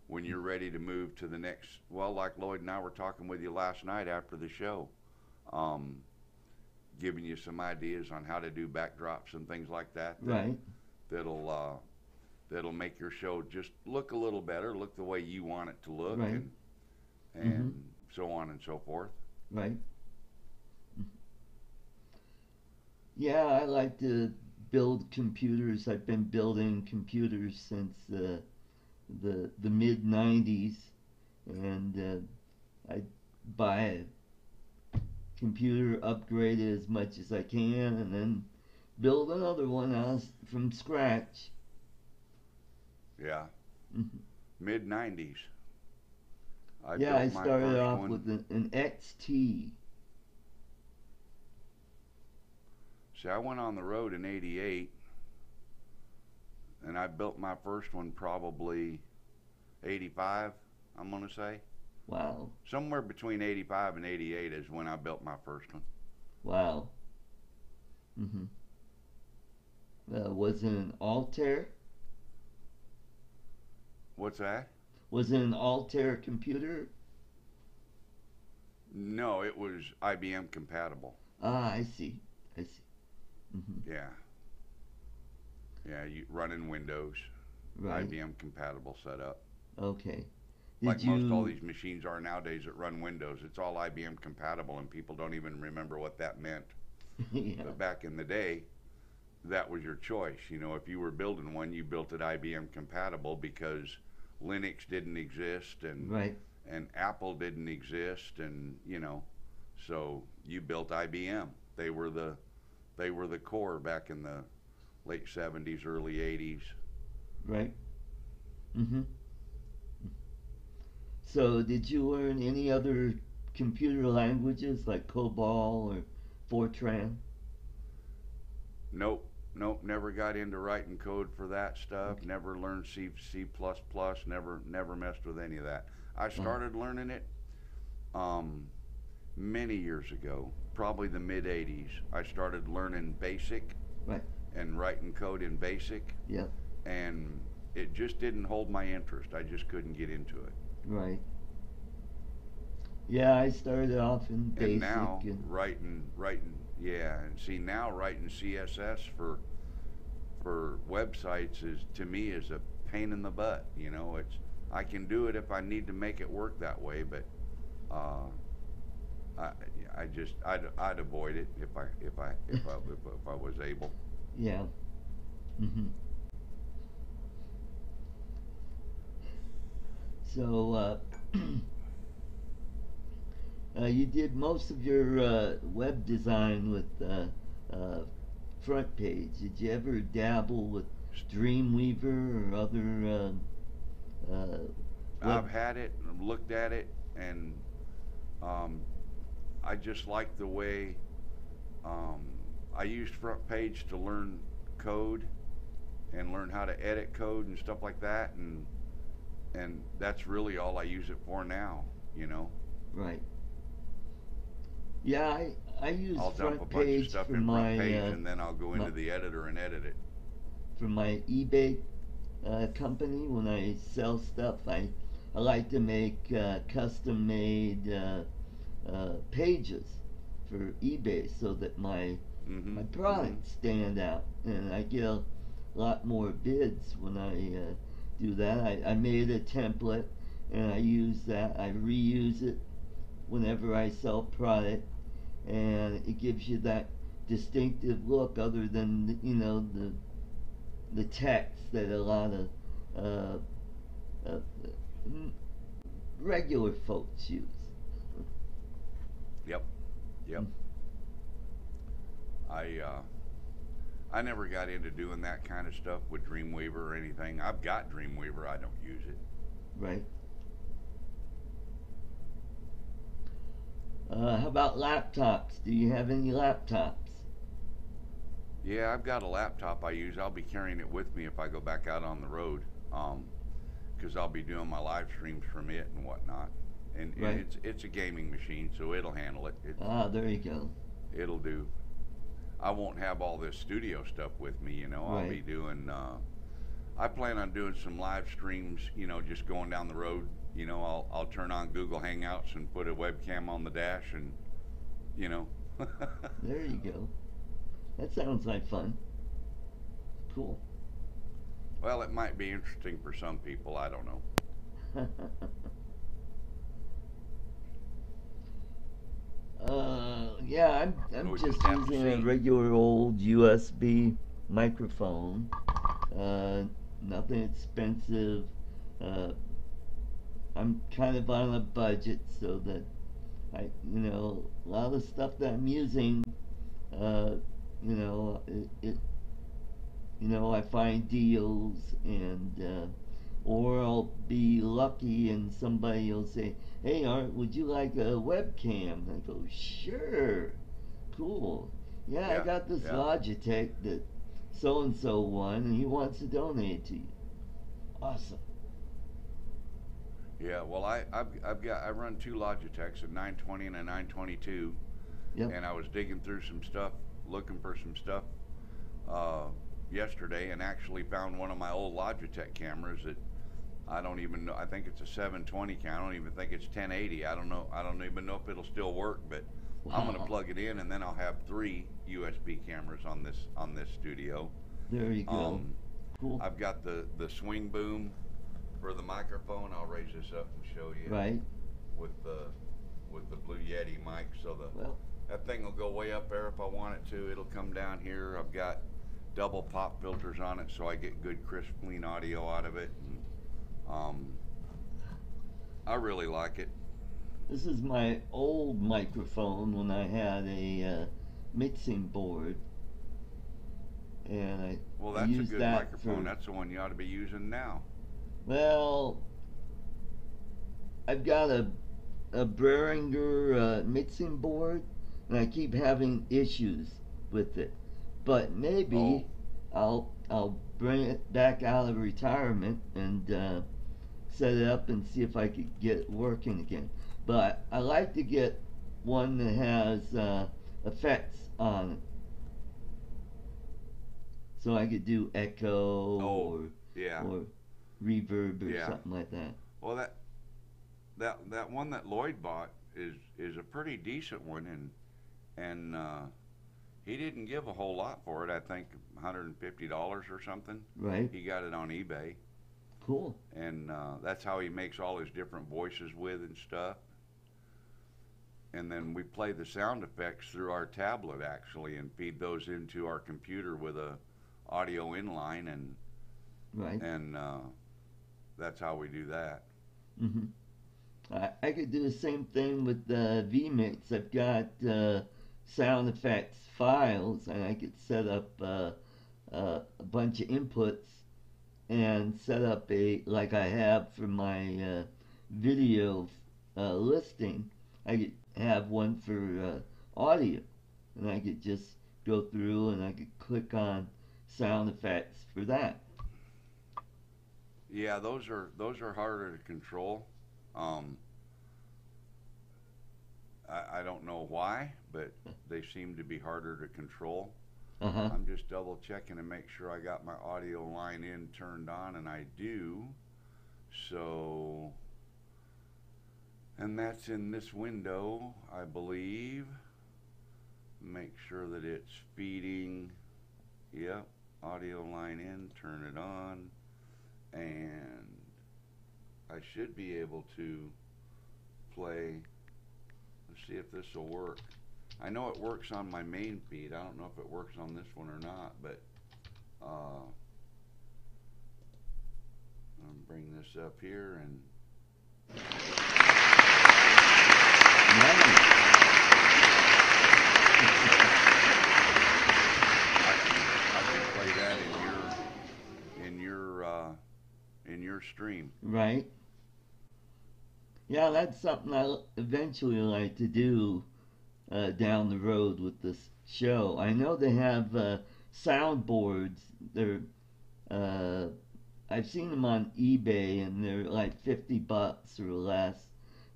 when you're ready to move to the next, like Lloyd and I were talking with you last night after the show, giving you some ideas on how to do backdrops and things like that. That'll make your show just look a little better, look the way you want it to look, and so on and so forth. Right. Yeah, I like to build computers. I've been building computers since the mid '90s, and I buy a computer, upgrade it as much as I can, and then build another one out from scratch. Yeah. Mid '90s. I started off with an XT. See, I went on the road in '88, and I built my first one probably '85, I'm going to say. Wow. Somewhere between '85 and '88 is when I built my first one. Wow. Mm-hmm. Was it an Altair? What's that? Was it an Altair computer? No, it was IBM compatible. Ah, I see. I see. Mm-hmm. Yeah. Yeah, you running Windows, Right. IBM compatible setup. Okay. Like most all these machines are nowadays that run Windows, it's all IBM compatible, and people don't even remember what that meant. Yeah. But back in the day, that was your choice. You know, if you were building one, you built it IBM compatible because Linux didn't exist and Right. and Apple didn't exist, and you know, so you built IBM. They were the core back in the late 70s, early 80s. Right. Mm-hmm. So, did you learn any other computer languages like COBOL or Fortran? Nope, nope, never got into writing code for that stuff. Okay. Never learned C++. Never messed with any of that. I started learning it many years ago, probably the mid 80s. I started learning BASIC Right. and writing code in BASIC, Yeah. and it just didn't hold my interest. I just couldn't get into it. Right. Yeah, I started off in BASIC. And now writing, yeah, and see now writing CSS for websites is, to me, is a pain in the butt. You know, it's, I can do it if I need to make it work that way, but I'd avoid it if I was able. Yeah. Mm-hmm. So, you did most of your web design with front page. Did you ever dabble with Dreamweaver or other I've had it and looked at it, and I just like the way I used front page to learn code and learn how to edit code and stuff like that, and that's really all I use it for now, you know. Right. Yeah, I use I'll dump a front bunch of page stuff for in my front page, and then I'll go into my- the editor and edit it. for my eBay company. When I sell stuff, I like to make custom made pages for eBay so that my products stand out, and I get a lot more bids when I do that. I made a template, and I use that. I reuse it whenever I sell product, and it gives you that distinctive look, other than the text that a lot of regular folks use. Yep. I never got into doing that kind of stuff with Dreamweaver or anything. I've got Dreamweaver, I don't use it. Right. How about laptops? Do you have any laptops? Yeah, I've got a laptop I use. I'll be carrying it with me if I go back out on the road, because I'll be doing my live streams from it and whatnot. And Right. it's a gaming machine, so it'll handle it. There you go. It'll do. I won't have all this studio stuff with me, you know. I'll Right. be doing. I plan on doing some live streams, you know, just going down the road. You know, I'll turn on Google Hangouts and put a webcam on the dash, and you know. There you go. That sounds like fun. Cool. Well, it might be interesting for some people. I don't know. Yeah, I'm We just just have to using a see. regular old USB microphone. Nothing expensive. I'm kind of on a budget, so that a lot of stuff that I'm using, I find deals, and or I'll be lucky and somebody will say, "Hey, Art, would you like a webcam?" And I go, "Sure, cool. Yeah, I Yeah, got this yeah. Logitech that so and so won, and he wants to donate it to you." Awesome. Yeah, well, I run two Logitechs, a 920 and a 922, Yep. and I was digging through some stuff looking for some stuff yesterday, and actually found one of my old Logitech cameras that I don't even know. I think it's a 720 count. I don't even think it's 1080. I don't know. I don't even know if it'll still work. But Wow. I'm gonna plug it in, and then I'll have 3 USB cameras on this studio. There you go. Cool. I've got the swing boom for the microphone. I'll raise this up and show you. Right. With the Blue Yeti mic, so that thing will go way up there if I want it to. It'll come down here. I've got double pop filters on it, so I get good, crisp, clean audio out of it. And, I really like it. This is my old microphone when I had a mixing board, and I that's a used good that microphone. That's the one you ought to be using now. Well, I've got a Behringer mixing board, and I keep having issues with it. But maybe I'll bring it back out of retirement and set it up and see if I could get it working again. But I like to get one that has effects on it, so I could do echo or reverb or something like that. Well, that one that Lloyd bought is a pretty decent one, and he didn't give a whole lot for it. I think $150 or something. Right. He got it on eBay. Cool. And that's how he makes all his different voices with and stuff. And then we play the sound effects through our tablet actually, and feed those into our computer with a audio inline, and that's how we do that. Mm-hmm. I could do the same thing with the vMix. I've got sound effects files, and I could set up a bunch of inputs and set up like I have for my video listing. I could have one for audio, and I could just go through and I could click on sound effects for that. Yeah, those are harder to control. I don't know why, but they seem to be harder to control. I'm just double checking to make sure I got my audio line in turned on, and I do. So, and that's in this window, I believe. Make sure that it's feeding. Yep, audio line in, turn it on, and I should be able to play. Let's see if this will work. I know it works on my main feed. I don't know if it works on this one or not, but I'll bring this up here and I can play that in your stream. Right. Yeah, that's something I eventually like to do down the road with this show. I know they have soundboards. They're I've seen them on eBay, and they're like $50 or less,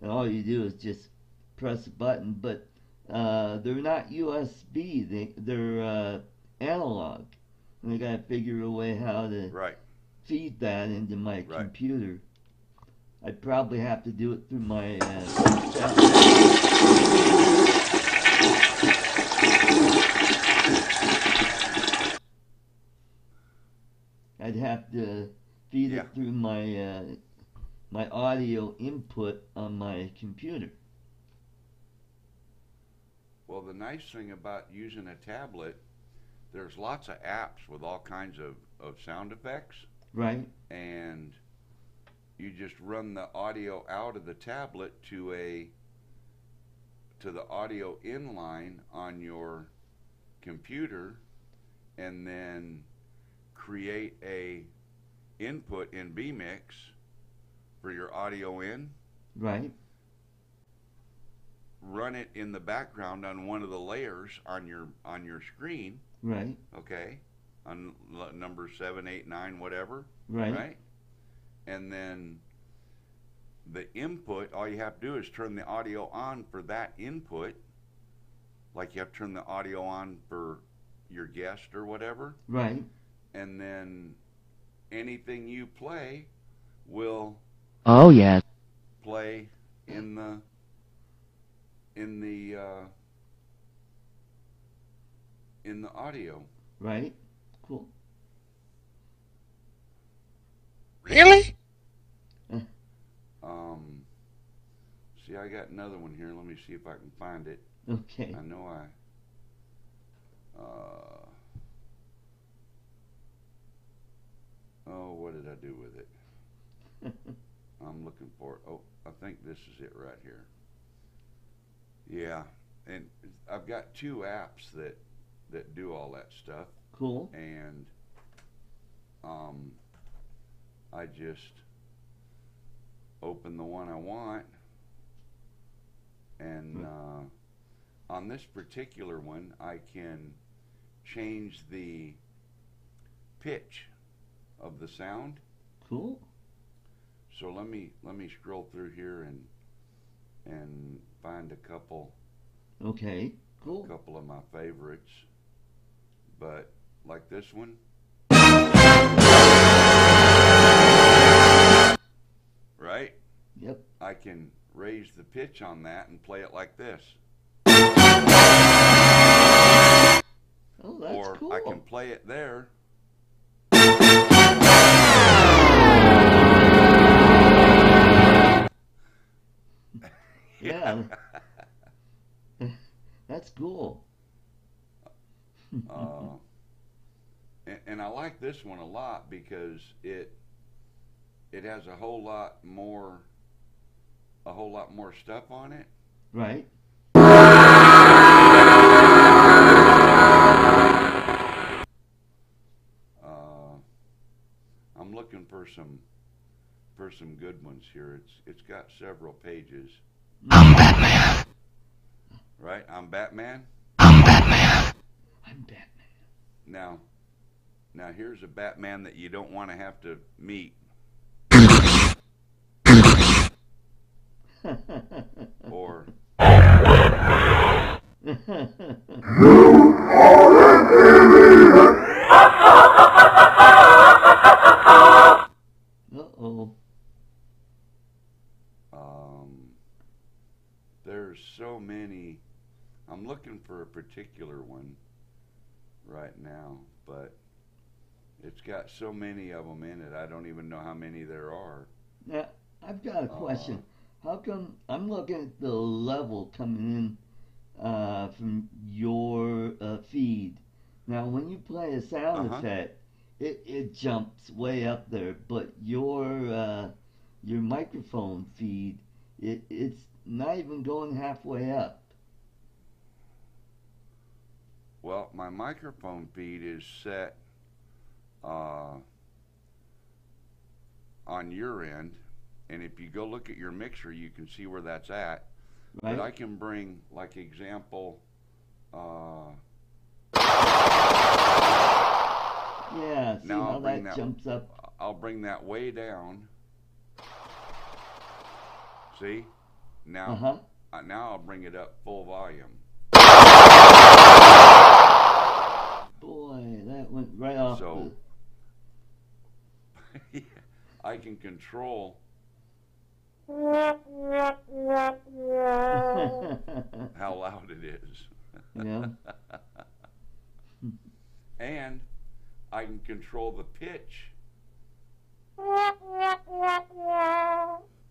and all you do is just press a button. But they're not USB. They're analog, and I gotta figure a way how to feed that into my computer. I'd probably have to do it through my I'd have to feed it through my my audio input on my computer. Well, the nice thing about using a tablet, there's lots of apps with all kinds of sound effects. Right. And you just run the audio out of the tablet to the audio inline on your computer, and then create a input in vMix for your audio in. Right. Run it in the background on one of the layers on your screen. Right. Okay. On number 7, 8, 9, whatever. Right. Right. And then the input, all you have to do is turn the audio on for that input, like you have to turn the audio on for your guest or whatever. Right. And then anything you play will play in the audio. Right. Cool. Really? See, I got another one here. Let me see if I can find it. Okay. I know oh, what did I do with it? I'm looking for it. Oh, I think this is it right here. Yeah, and I've got 2 apps that do all that stuff. Cool. And I just open the one I want, and on this particular one I can change the pitch of the sound. Cool. So let me scroll through here and find a couple. Okay. Cool. A couple of my favorites, but like this one. Right? Yep. I can raise the pitch on that and play it like this. Oh, that's or cool. I can play it there. Yeah. That's cool. And I like this one a lot because it has a whole lot more stuff on it. Right. I'm looking for some good ones here. It's got several pages. I'm Batman. Right? I'm Batman. I'm Batman. I'm Batman. Now here's a Batman that you don't want to have to meet. Or Uh-oh. There's so many. I'm looking for a particular one right now, but it's got so many of them in it, I don't even know how many there are. Now, I've got a question. How come I'm looking at the level coming in from your feed? Now, when you play a sound effect, it jumps way up there, but your microphone feed, it's not even going halfway up. Well, my microphone feed is set on your end, and if you go look at your mixer, you can see where that's at. Right. But I can bring, like, example, yeah, see now how that jumps up? I'll bring that way down. See? Now, now I'll bring it up full volume. Boy, that went right off. So, I can control how loud it is. Yeah. And I can control the pitch.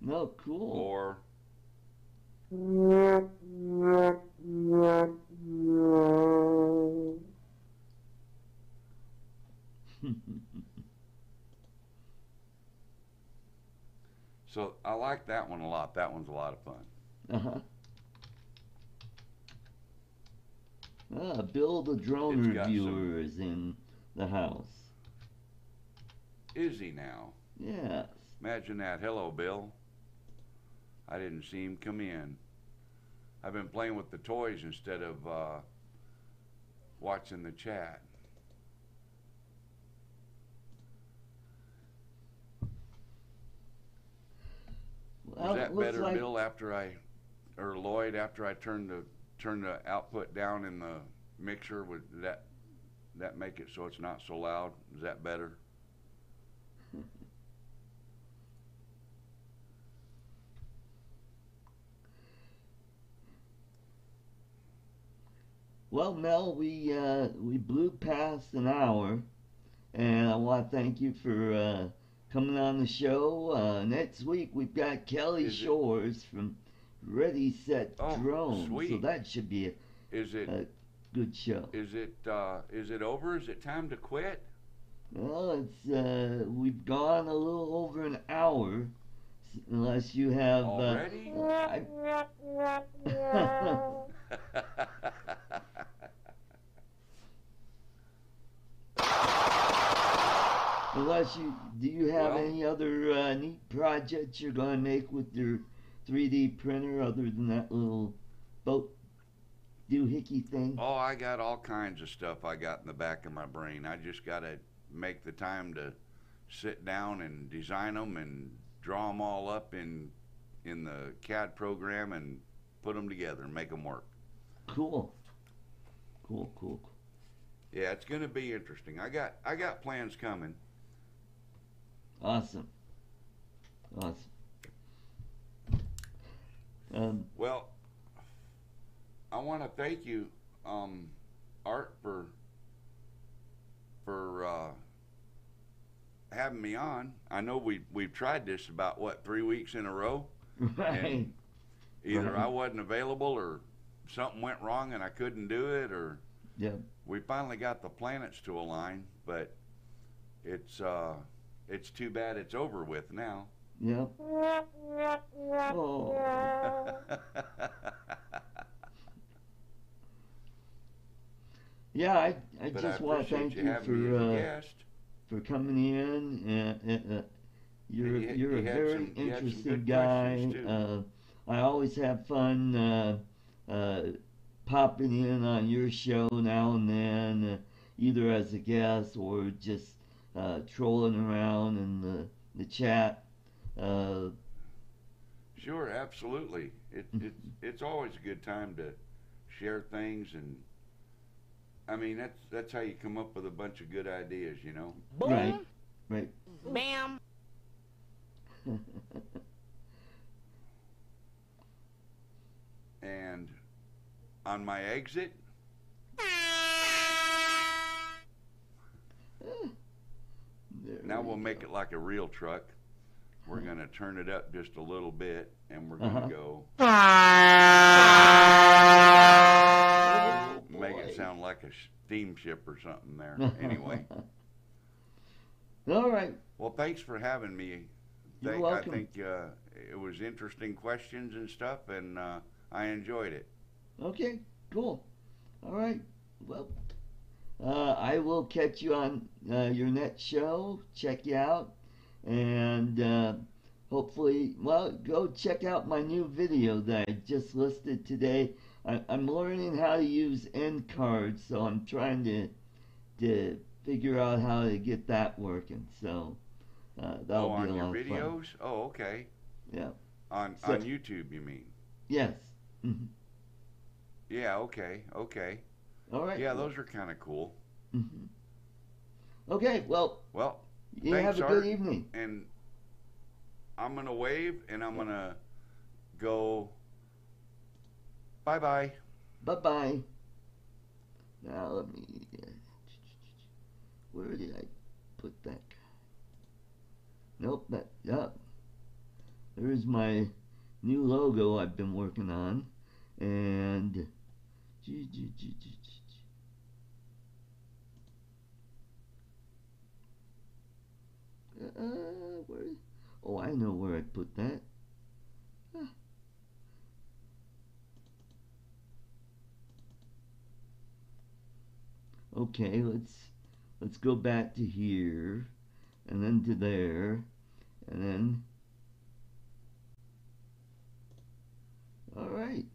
No, cool. Or so I like that one a lot. That one's a lot of fun. Bill the drone It's got reviewer is in the house. Is he now? Yes. Imagine that. Hello, Bill. I didn't see him come in. I've been playing with the toys instead of watching the chat. Well, Was that better, like... Bill, after I, or Lloyd, after I turned turn the output down in the mixer? Would that make it so it's not so loud? Is that better? Well, Mel, we blew past an hour, and I want to thank you for coming on the show. Next week we've got Kelly Shores from Ready Set Drone, sweet. So that should be a good show. Is it over? Is it time to quit? Well, it's we've gone a little over an hour, unless you have already. Unless do you have any other neat projects you're going to make with your 3D printer other than that little boat doohickey thing? Oh, I got all kinds of stuff I got in the back of my brain. I just got to make the time to sit down and design them and draw them all up in the CAD program and put them together and make them work. Cool. Yeah, it's going to be interesting. I got plans coming. Awesome. Well, I want to thank you, Art, for having me on. I know we've tried this about 3 weeks in a row. Right. And either I wasn't available or something went wrong and I couldn't do it, or we finally got the planets to align. But it's too bad it's over with now. Yep. Oh. Yeah, I just want to thank you for coming in. And you're a very interesting guy. I always have fun popping in on your show now and then, either as a guest or just trolling around in the chat. Sure, absolutely. It's always a good time to share things, and I mean that's how you come up with a bunch of good ideas, you know. Right. Bam. And on my exit, now we'll make it like a real truck. We're going to turn it up just a little bit, and we're going to go. Make it sound like a steamship or something there. Anyway. All right. Well, thanks for having me. You're welcome. I think it was interesting questions and stuff, and I enjoyed it. Okay, cool. All right. Well, I will catch you on your next show. Check you out. And hopefully, go check out my new video that I just listed today. I'm learning how to use end cards, so I'm trying to figure out how to get that working. So that'll be a lot of fun. On your videos? Oh, okay. Yeah. On YouTube, you mean? Yes. Mm-hmm. Yeah. Okay. All right. Yeah, those are kind of cool. Mm-hmm. Okay. Well. You thanks, have a good evening. And I'm gonna wave, and I'm gonna go. Bye-bye. Bye-bye. Now let me. Where did I put that? Nope. Yep. There's my new logo I've been working on, and. Where? Oh, I know where I put that. Okay, let's go back to here, and then to there, and then. All right.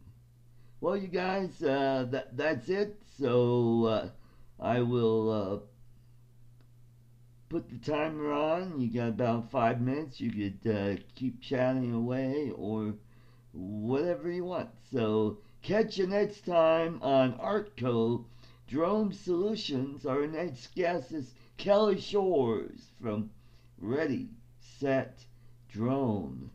Well, you guys, that's it. So I will put the timer on. You got about 5 minutes. You could keep chatting away or whatever you want. So Catch you next time on Artco Drone Solutions. Our next guest is Kelly Shores from Ready, Set, Drone.